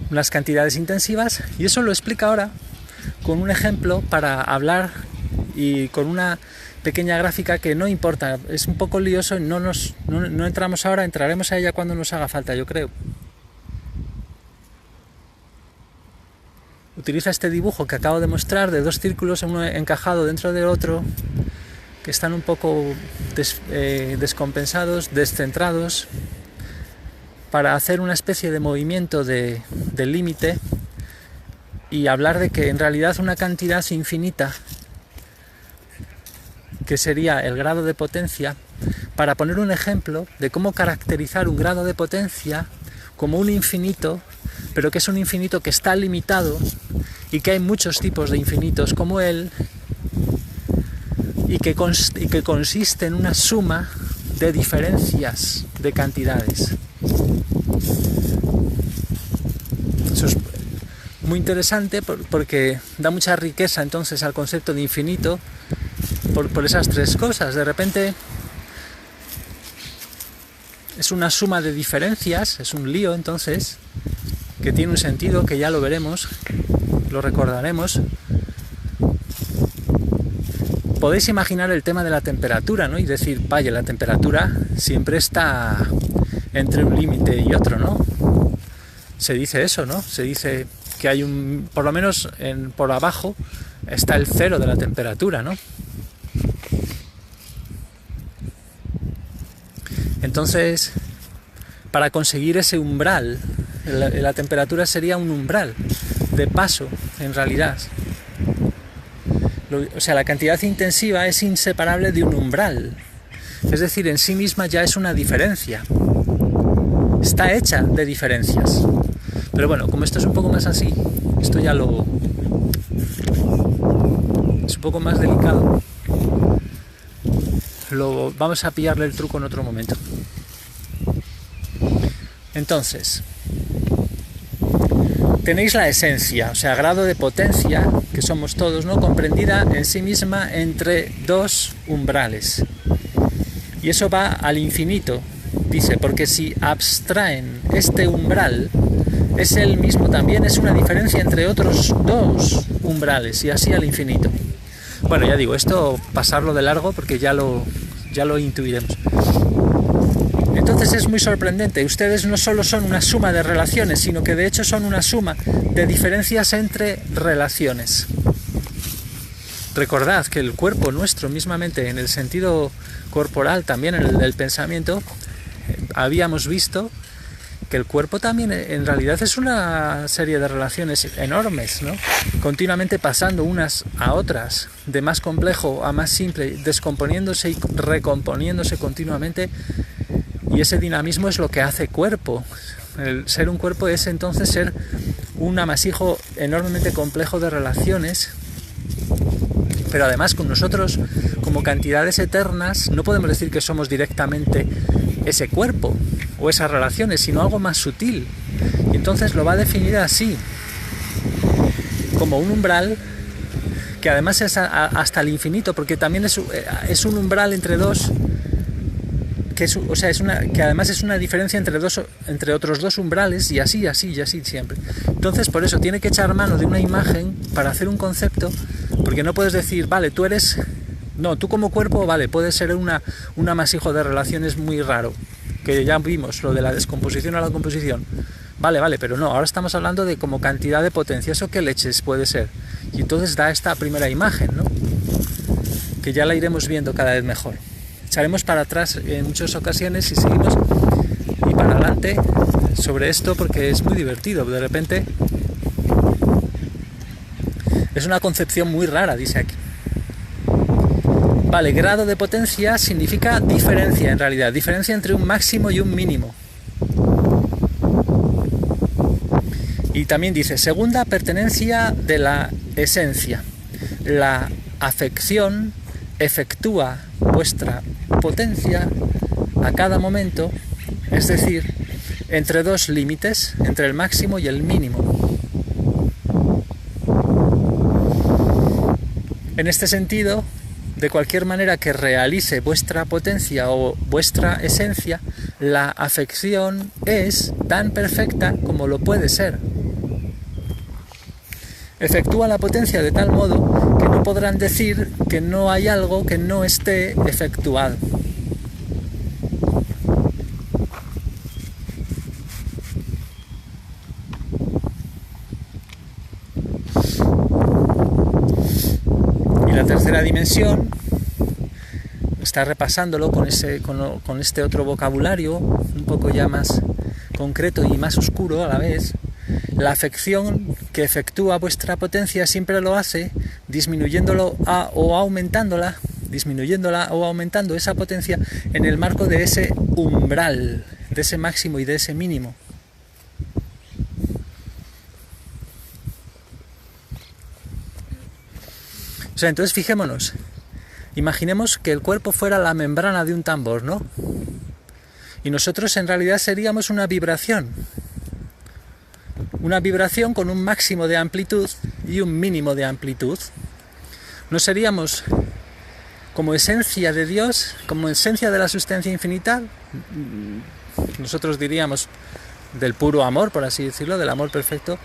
Unas cantidades intensivas, y eso lo explica ahora con un ejemplo para hablar y con una pequeña gráfica que no importa, es un poco lioso y no entramos ahora, entraremos a ella cuando nos haga falta, yo creo. utiliza este dibujo que acabo de mostrar de dos círculos, uno encajado dentro del otro, que están un poco descompensados, descentrados, para hacer una especie de movimiento del límite y hablar de que en realidad una cantidad infinita, que sería el grado de potencia, para poner un ejemplo de cómo caracterizar un grado de potencia como un infinito, pero que es un infinito que está limitado y que hay muchos tipos de infinitos como él, y que consiste en una suma de diferencias de cantidades. Eso es muy interesante porque da mucha riqueza entonces al concepto de infinito por esas tres cosas. De repente es una suma de diferencias, es un lío entonces, que tiene un sentido que ya lo veremos, lo recordaremos. Podéis imaginar el tema de la temperatura, ¿no? Y decir, vaya, la temperatura siempre está entre un límite y otro, ¿no? Se dice eso, ¿no? Se dice que hay por lo menos por abajo está el cero de la temperatura, ¿no? Entonces, para conseguir ese umbral, la temperatura sería un umbral de paso, en realidad. O sea, la cantidad intensiva es inseparable de un umbral. Es decir, en sí misma ya es una diferencia. Está hecha de diferencias. Pero bueno, como esto es un poco más así, esto ya es un poco más delicado. Vamos a pillarle el truco en otro momento. Entonces, tenéis la esencia, o sea, grado de potencia, que somos todos, ¿no? Comprendida en sí misma entre dos umbrales. Y eso va al infinito, dice, porque si abstraen este umbral, es el mismo también, es una diferencia entre otros dos umbrales, y así al infinito. Bueno, ya digo, esto pasarlo de largo porque ya lo intuiremos. Entonces es muy sorprendente, ustedes no solo son una suma de relaciones, sino que de hecho son una suma de diferencias entre relaciones. Recordad que el cuerpo nuestro, mismamente en el sentido corporal, también en el del pensamiento, habíamos visto que el cuerpo también en realidad es una serie de relaciones enormes, ¿no? Continuamente pasando unas a otras, de más complejo a más simple, descomponiéndose y recomponiéndose continuamente, y ese dinamismo es lo que hace cuerpo. El ser un cuerpo es entonces ser un amasijo enormemente complejo de relaciones, pero además con nosotros, como cantidades eternas, no podemos decir que somos directamente ese cuerpo o esas relaciones, sino algo más sutil. Y entonces lo va a definir así, como un umbral que además es hasta el infinito, porque también es un umbral entre dos, que además es una diferencia entre otros dos umbrales, y así siempre. Entonces, por eso tiene que echar mano de una imagen para hacer un concepto, porque no puedes decir, vale, tú como cuerpo, vale, puedes ser un amasijo de relaciones muy raro, que ya vimos lo de la descomposición a la composición. Vale, pero no, ahora estamos hablando de como cantidad de potencia, eso que leches puede ser. Y entonces da esta primera imagen, ¿no? Que ya la iremos viendo cada vez mejor. Echaremos para atrás en muchas ocasiones y seguimos, y para adelante sobre esto, porque es muy divertido. De repente es una concepción muy rara, dice aquí. Vale, grado de potencia significa diferencia, en realidad, diferencia entre un máximo y un mínimo. Y también dice, segunda pertenencia de la esencia. La afección efectúa vuestra potencia a cada momento, es decir, entre dos límites, entre el máximo y el mínimo. En este sentido, de cualquier manera que realice vuestra potencia o vuestra esencia, la afección es tan perfecta como lo puede ser. Efectúa la potencia de tal modo que no podrán decir que no hay algo que no esté efectuado. dimensión, está repasándolo con este otro vocabulario, un poco ya más concreto y más oscuro a la vez. La afección que efectúa vuestra potencia siempre lo hace disminuyéndolo o aumentándola, o aumentando esa potencia en el marco de ese umbral, de ese máximo y de ese mínimo. O sea, entonces fijémonos, imaginemos que el cuerpo fuera la membrana de un tambor, ¿no? Y nosotros en realidad seríamos una vibración con un máximo de amplitud y un mínimo de amplitud. No seríamos como esencia de Dios, como esencia de la sustancia infinita, nosotros diríamos del puro amor, por así decirlo, del amor perfecto.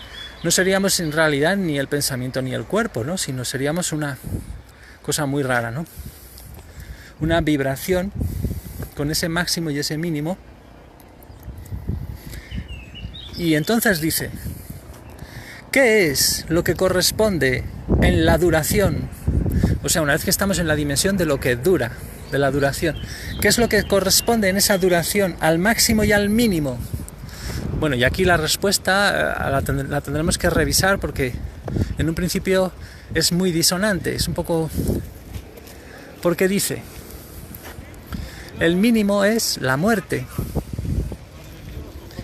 No seríamos en realidad ni el pensamiento ni el cuerpo, ¿no? Sino seríamos una cosa muy rara, ¿no? Una vibración con ese máximo y ese mínimo. Y entonces dice, ¿qué es lo que corresponde en la duración? O sea, una vez que estamos en la dimensión de lo que dura, de la duración, ¿qué es lo que corresponde en esa duración al máximo y al mínimo? Bueno, y aquí la respuesta la tendremos que revisar porque en un principio es muy disonante, es un poco... Porque dice, el mínimo es la muerte.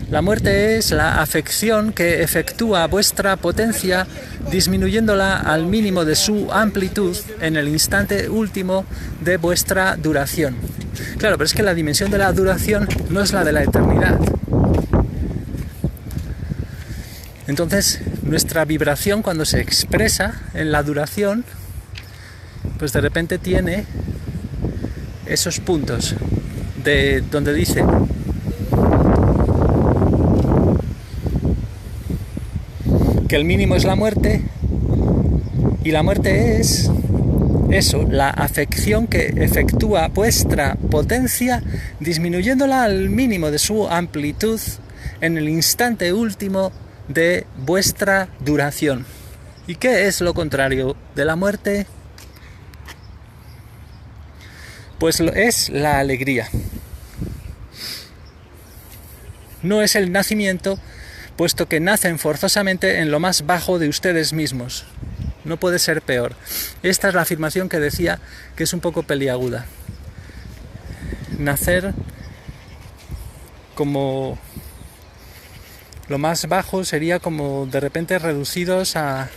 La muerte es la afección que efectúa vuestra potencia disminuyéndola al mínimo de su amplitud en el instante último de vuestra duración. Claro, pero es que la dimensión de la duración no es la de la eternidad. Entonces, nuestra vibración cuando se expresa en la duración, pues de repente tiene esos puntos de donde dice que el mínimo es la muerte y la muerte es eso, la afección que efectúa vuestra potencia disminuyéndola al mínimo de su amplitud en el instante último de vuestra duración. ¿Y qué es lo contrario de la muerte? Pues es la alegría. No es el nacimiento, puesto que nacen forzosamente en lo más bajo de ustedes mismos. No puede ser peor. Esta es la afirmación que decía que es un poco peliaguda. Nacer como lo más bajo sería como de repente reducidos a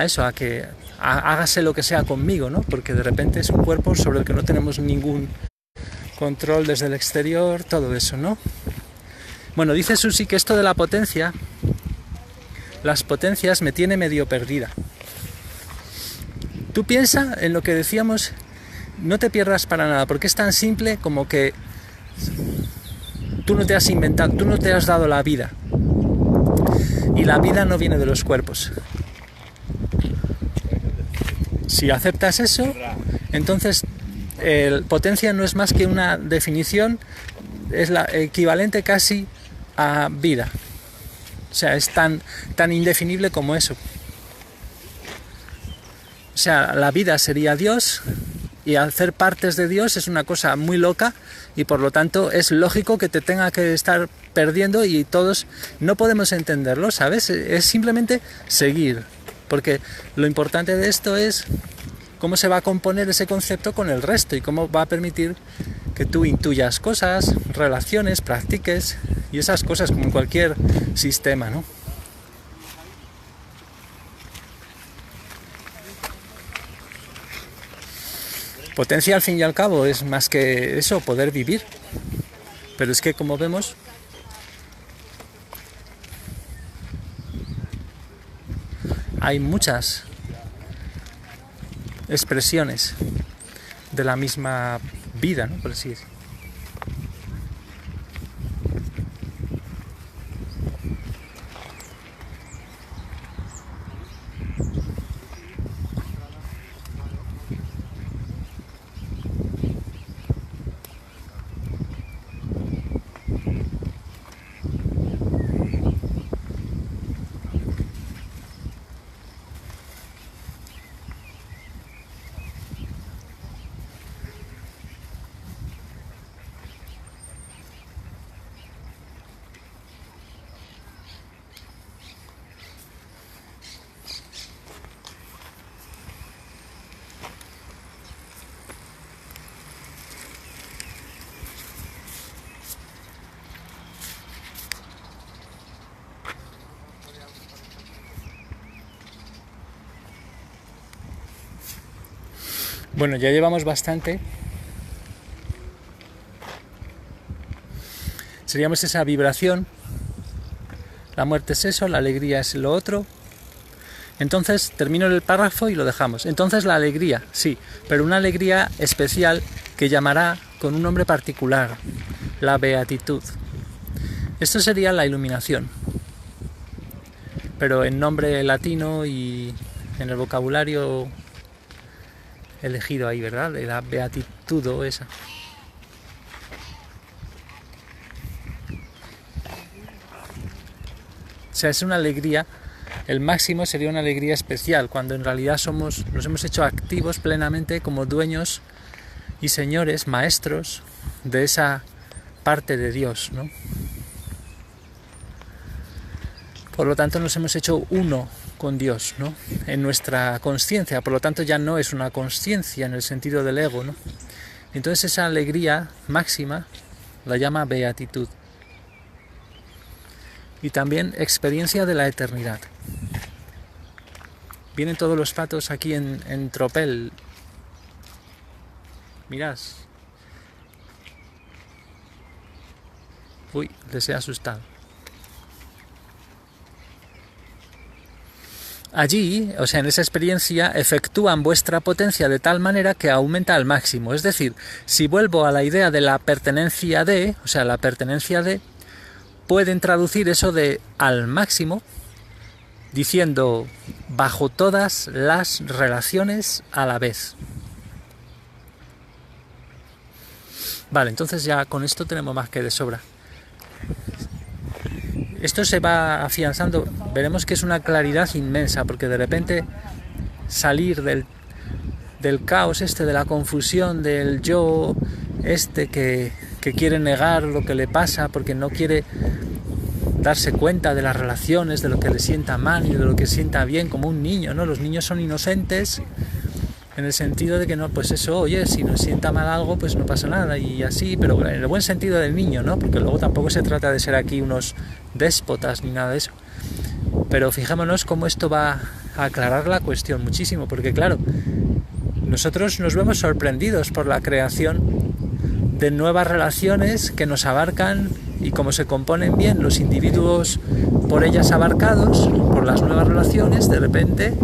eso, a que hágase lo que sea conmigo, ¿no? Porque de repente es un cuerpo sobre el que no tenemos ningún control desde el exterior, todo eso, ¿no? Bueno, dice Susi que esto de la potencia, las potencias me tiene medio perdida. Tú piensa en lo que decíamos, no te pierdas para nada, porque es tan simple como que tú no te has inventado, tú no te has dado la vida. Y la vida no viene de los cuerpos. Si aceptas eso, entonces potencia no es más que una definición, es la equivalente casi a vida. O sea, es tan indefinible como eso. O sea, la vida sería Dios y hacer partes de Dios es una cosa muy loca y por lo tanto es lógico que te tenga que estar perdiendo y todos no podemos entenderlo, ¿sabes? Es simplemente seguir, porque lo importante de esto es cómo se va a componer ese concepto con el resto y cómo va a permitir que tú intuyas cosas, relaciones, practiques y esas cosas como en cualquier sistema, ¿no? Potencia al fin y al cabo es más que eso, poder vivir. Pero es que como vemos, hay muchas expresiones de la misma vida, ¿no? Por así decirlo. Bueno, ya llevamos bastante. Seríamos esa vibración. La muerte es eso, la alegría es lo otro. Entonces termino el párrafo y lo dejamos. Entonces la alegría, sí, pero una alegría especial que llamará con un nombre particular, la beatitud. Esto sería la iluminación, pero en nombre latino y en el vocabulario elegido ahí, ¿verdad? De la beatitudo esa. O sea, es una alegría, el máximo sería una alegría especial, cuando en realidad nos hemos hecho activos plenamente como dueños y señores, maestros de esa parte de Dios, ¿no? Por lo tanto nos hemos hecho uno con Dios, ¿no? En nuestra consciencia, por lo tanto ya no es una consciencia en el sentido del ego, ¿no? Entonces esa alegría máxima la llama beatitud. Y también experiencia de la eternidad. Vienen todos los patos aquí en tropel. Mirad. Uy, les he asustado. Allí, o sea, en esa experiencia, efectúan vuestra potencia de tal manera que aumenta al máximo. Es decir, si vuelvo a la idea de la pertenencia de, o sea, la pertenencia de, pueden traducir eso de al máximo diciendo bajo todas las relaciones a la vez. Vale, entonces ya con esto tenemos más que de sobra. Esto se va afianzando, veremos que es una claridad inmensa, porque de repente salir del caos de la confusión, del yo que quiere negar lo que le pasa porque no quiere darse cuenta de las relaciones, de lo que le sienta mal y de lo que sienta bien, como un niño, ¿no? Los niños son inocentes en el sentido de que no, pues eso, oye, si nos sienta mal algo, pues no pasa nada y así, pero en el buen sentido del niño, ¿no? Porque luego tampoco se trata de ser aquí unos déspotas ni nada de eso. Pero fijémonos cómo esto va a aclarar la cuestión muchísimo, porque claro, nosotros nos vemos sorprendidos por la creación de nuevas relaciones que nos abarcan y cómo se componen bien los individuos por ellas abarcados, por las nuevas relaciones, de repente,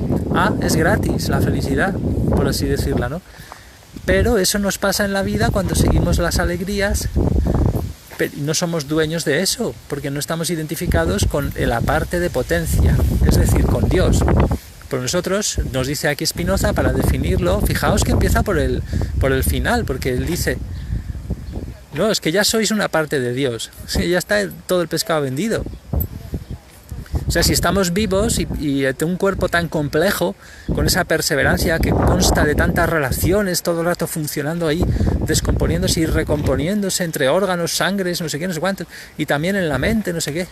es gratis la felicidad, por así decirla, ¿no? Pero eso nos pasa en la vida cuando seguimos las alegrías, pero no somos dueños de eso, porque no estamos identificados con la parte de potencia, es decir, con Dios. Por nosotros, nos dice aquí Spinoza, para definirlo, fijaos que empieza por el final, porque él dice, no, es que ya sois una parte de Dios, sí, ya está todo el pescado vendido. O sea, si estamos vivos y un cuerpo tan complejo, con esa perseverancia que consta de tantas relaciones, todo el rato funcionando ahí, descomponiéndose y recomponiéndose entre órganos, sangres, no sé qué, no sé cuántos, y también en la mente, no sé qué,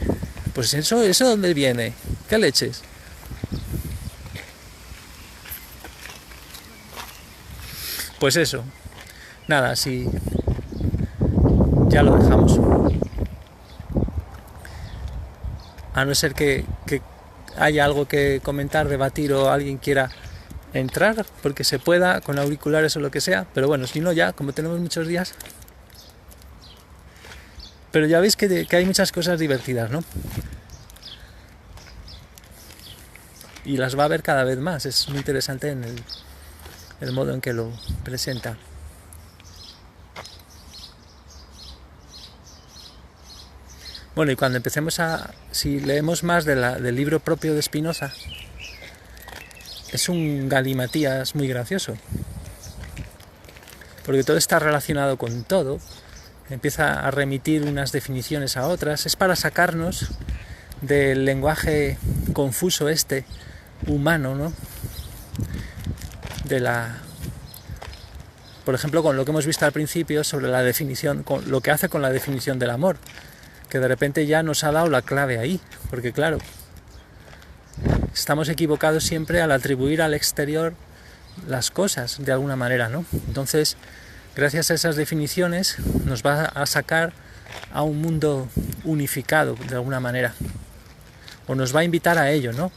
pues eso ¿dónde viene? ¿Qué leches? Pues eso, nada, si ya lo dejamos. A no ser que haya algo que comentar, debatir o alguien quiera entrar, porque se pueda, con auriculares o lo que sea, pero bueno, si no ya, como tenemos muchos días. Pero ya veis que hay muchas cosas divertidas, ¿no? Y las va a haber cada vez más, es muy interesante en el modo en que lo presenta. Bueno, y cuando empecemos si leemos más del libro propio de Spinoza, es un galimatías muy gracioso, porque todo está relacionado con todo, empieza a remitir unas definiciones a otras, es para sacarnos del lenguaje confuso humano, ¿no? Por ejemplo, con lo que hemos visto al principio sobre la definición, con lo que hace con la definición del amor, que de repente ya nos ha dado la clave ahí, porque claro, estamos equivocados siempre al atribuir al exterior las cosas de alguna manera, ¿no? Entonces, gracias a esas definiciones nos va a sacar a un mundo unificado de alguna manera, o nos va a invitar a ello, ¿no?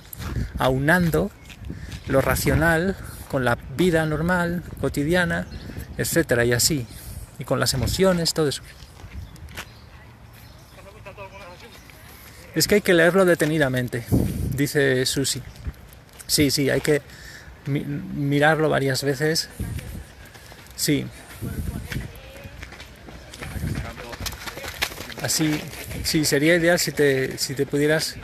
Aunando lo racional con la vida normal, cotidiana, etcétera, y así, y con las emociones, todo eso. Es que hay que leerlo detenidamente, dice Susi. Sí, hay que mirarlo varias veces. Sí. Así, sí, sería ideal si te tuvieras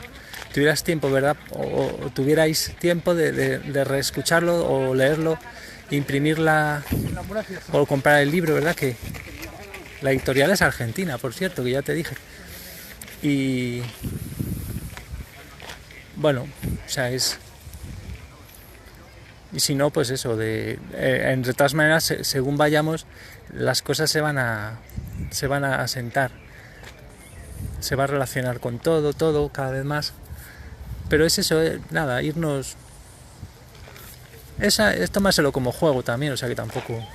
tiempo, ¿verdad? O tuvierais tiempo de reescucharlo o leerlo, imprimirla o comprar el libro, ¿verdad? Que la editorial es argentina, por cierto, que ya te dije. Y bueno, o sea, y si no, pues eso, de todas maneras, según vayamos, las cosas se van a asentar, se va a relacionar con todo, cada vez más. Pero es eso, nada, irnos... es tomárselo como juego también, o sea que tampoco...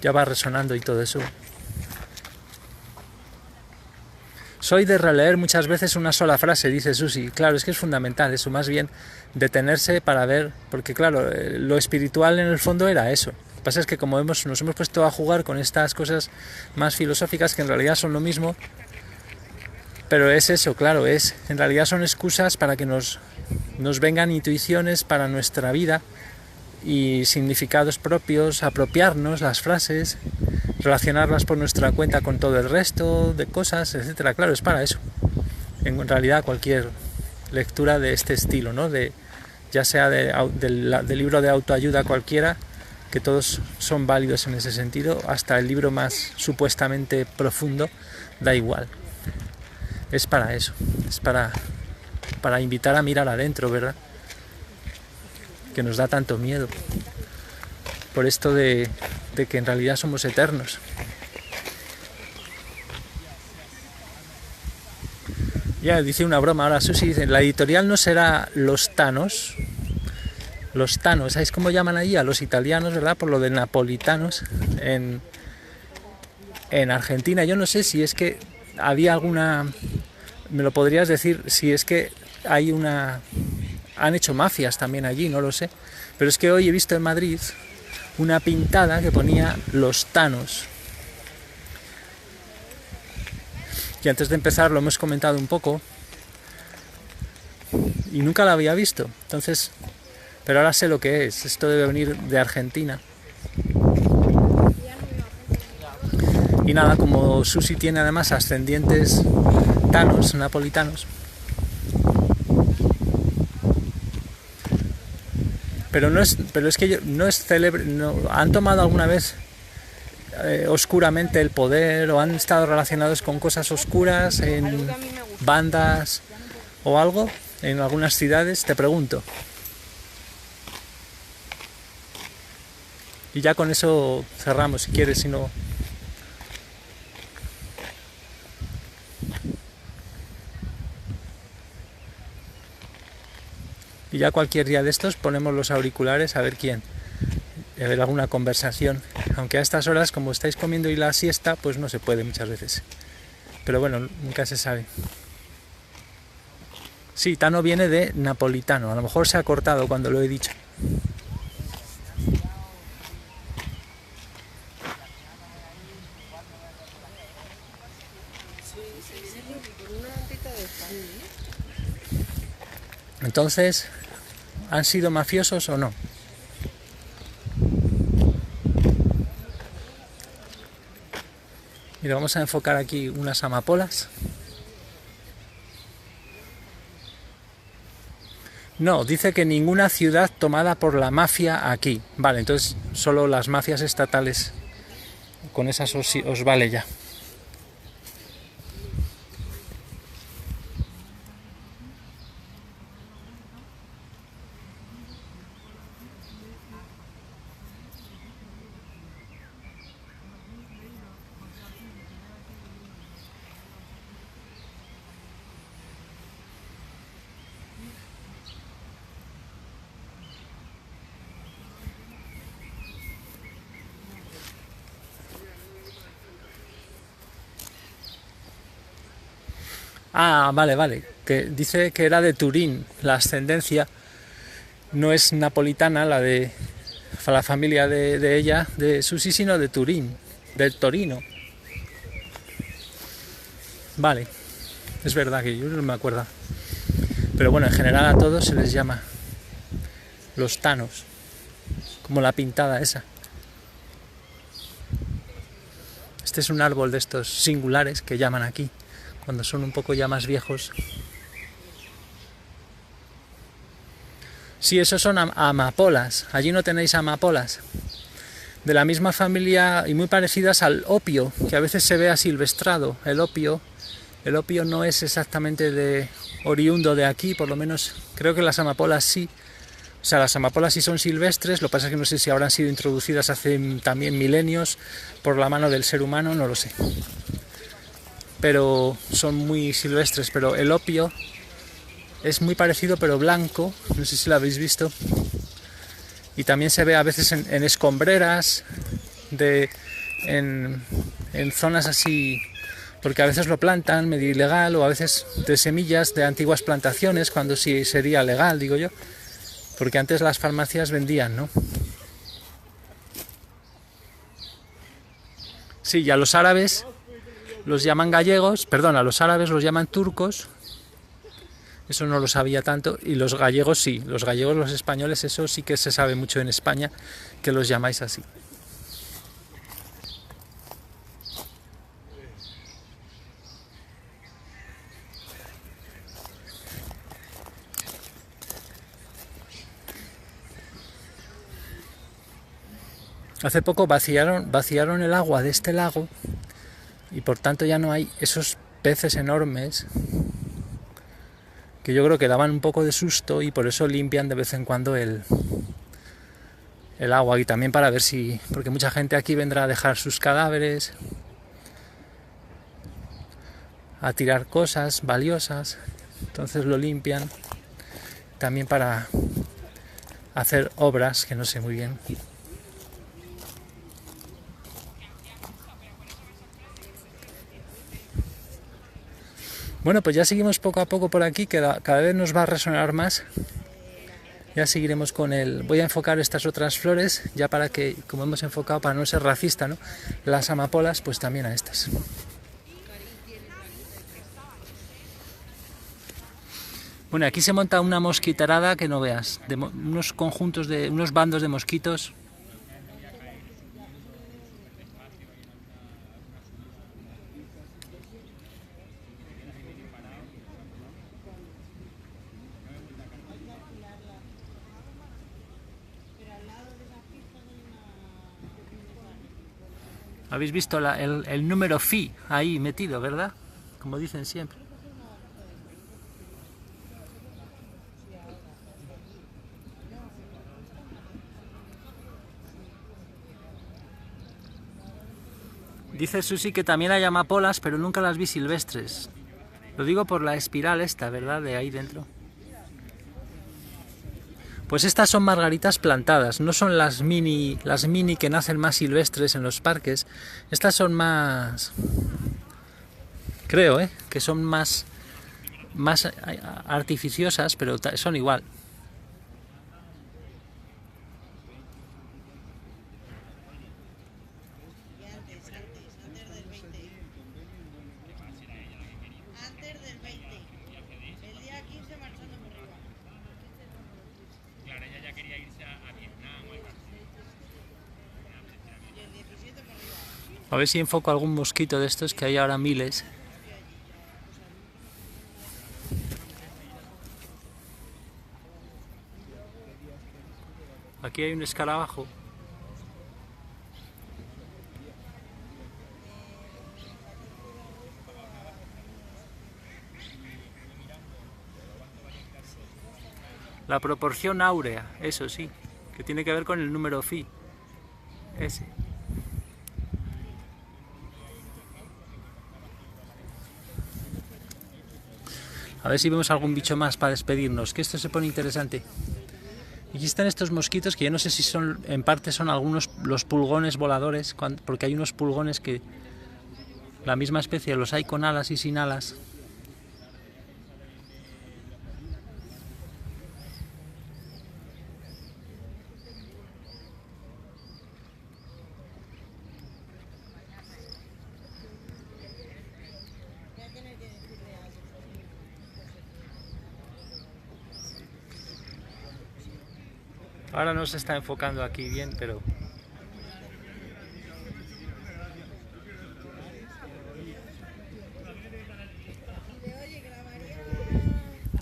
Ya va resonando y todo eso. Soy de releer muchas veces una sola frase, dice Susi. Claro, es que es fundamental eso, más bien detenerse para ver, porque claro, lo espiritual en el fondo era eso. Lo que pasa es que como nos hemos puesto a jugar con estas cosas más filosóficas que en realidad son lo mismo, pero es eso, claro, en realidad son excusas para que nos vengan intuiciones para nuestra vida y significados propios, apropiarnos las frases, relacionarlas por nuestra cuenta con todo el resto de cosas, etcétera. Claro, es para eso. En realidad cualquier lectura de este estilo, ¿no? Ya sea del libro de autoayuda cualquiera, que todos son válidos en ese sentido, hasta el libro más supuestamente profundo, da igual. Es para eso, es para invitar a mirar adentro, ¿verdad? Que nos da tanto miedo. Por esto de que en realidad somos eternos. Ya dice una broma ahora Susi, dice, la editorial no será Los Thanos. Los Thanos, ¿sabéis cómo llaman allí a los italianos, verdad? Por lo de napolitanos en Argentina. Yo no sé si es que había alguna... Me lo podrías decir si es que han hecho mafias también allí, no lo sé. Pero es que hoy he visto en Madrid una pintada que ponía Los Thanos. Y antes de empezar lo hemos comentado un poco y nunca la había visto. Entonces, pero ahora sé lo que es. Esto debe venir de Argentina. Y nada, como Susi tiene además ascendientes tanos, napolitanos. Pero es que no es célebre. No, ¿han tomado alguna vez oscuramente el poder o han estado relacionados con cosas oscuras en bandas o algo en algunas ciudades? Te pregunto. Y ya con eso cerramos, si quieres, si no... Y ya cualquier día de estos ponemos los auriculares a ver quién, a ver alguna conversación. Aunque a estas horas, como estáis comiendo y la siesta, pues no se puede muchas veces. Pero bueno, nunca se sabe. Sí, Tano viene de napolitano, a lo mejor se ha cortado cuando lo he dicho. Entonces, ¿han sido mafiosos o no? Mira, vamos a enfocar aquí unas amapolas. No, dice que ninguna ciudad tomada por la mafia aquí. Vale, entonces solo las mafias estatales. Con esas os vale ya. Ah, vale. Que dice que era de Turín. La ascendencia no es napolitana, la de la familia de ella, de Susi, sino de Turín, del Torino. Vale, es verdad que yo no me acuerdo. Pero bueno, en general a todos se les llama los tanos, como la pintada esa. Este es un árbol de estos singulares que llaman aquí, cuando son un poco ya más viejos. Sí, esos son amapolas. Allí no tenéis amapolas. De la misma familia y muy parecidas al opio, que a veces se ve asilvestrado. El opio no es exactamente oriundo de aquí, por lo menos creo que las amapolas sí. O sea, las amapolas sí son silvestres, lo que pasa es que no sé si habrán sido introducidas hace también milenios por la mano del ser humano, no lo sé. Pero son muy silvestres, pero el opio es muy parecido pero blanco, no sé si lo habéis visto. Y también se ve a veces en escombreras, en zonas así, porque a veces lo plantan medio ilegal, o a veces de semillas de antiguas plantaciones, cuando sí sería legal, digo yo, porque antes las farmacias vendían, ¿no? Sí, y a los árabes los llaman gallegos, perdón, a los árabes los llaman turcos, eso no lo sabía tanto, y los gallegos sí, los gallegos, los españoles, eso sí que se sabe mucho en España, que los llamáis así. Hace poco vaciaron el agua de este lago y por tanto ya no hay esos peces enormes que yo creo que daban un poco de susto, y por eso limpian de vez en cuando el agua, y también para ver si, porque mucha gente aquí vendrá a dejar sus cadáveres, a tirar cosas valiosas, entonces lo limpian también para hacer obras que no sé muy bien. Bueno, pues ya seguimos poco a poco por aquí, que cada vez nos va a resonar más. Ya seguiremos con el... Voy a enfocar estas otras flores, ya para que, como hemos enfocado, para no ser racista, ¿no? Las amapolas, pues también a estas. Bueno, aquí se monta una mosquitarada que no veas, de unos conjuntos de... unos bandos de mosquitos. Habéis visto el número phi ahí metido, ¿verdad? Como dicen siempre. Dice Susi que también hay amapolas, pero nunca las vi silvestres. Lo digo por la espiral esta, ¿verdad? De ahí dentro. Pues estas son margaritas plantadas, no son las mini que nacen más silvestres en los parques. Estas son más, creo, que son más artificiosas, pero son igual. Antes del 20. El día 15 marchando por arriba. Claro, ella ya quería irse a Vietnam o algo así. Y el 17 por arriba. A ver si enfoco algún mosquito de estos, que hay ahora miles. Aquí hay un escarabajo. La proporción áurea, eso sí, que tiene que ver con el número phi. Ese. A ver si vemos algún bicho más para despedirnos, que esto se pone interesante. Aquí están estos mosquitos que yo no sé si son, en parte son algunos, los pulgones voladores, porque hay unos pulgones que la misma especie los hay con alas y sin alas. Ahora no se está enfocando aquí bien, pero...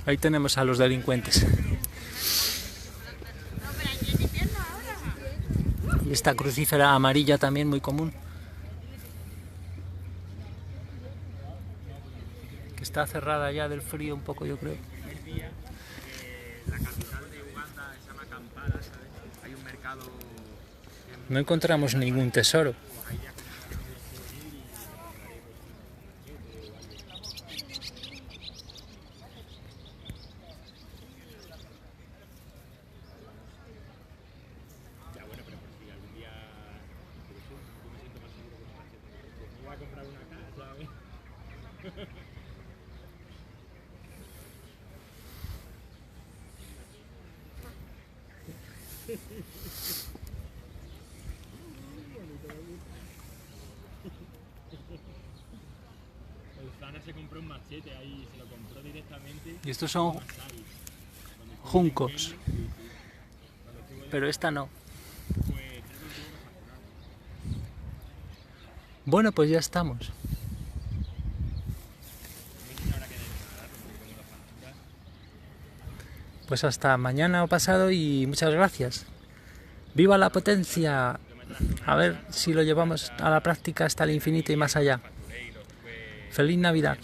Ahí tenemos a los delincuentes. Y esta crucífera amarilla también muy común. Que está cerrada ya del frío un poco, yo creo. La capital de Uganda se llama Kampala, ¿sabes? Hay un mercado... No encontramos ningún tesoro. Ya bueno, pero por si algún día... Yo me siento más seguro con un machete. Pues me voy a comprar una casa, ¿sabes? El Zana se compró un machete ahí, se lo compró directamente. Y estos son juncos. Pero esta no. Bueno, pues ya estamos. Pues hasta mañana o pasado y muchas gracias. ¡Viva la potencia! A ver si lo llevamos a la práctica hasta el infinito y más allá. ¡Feliz Navidad!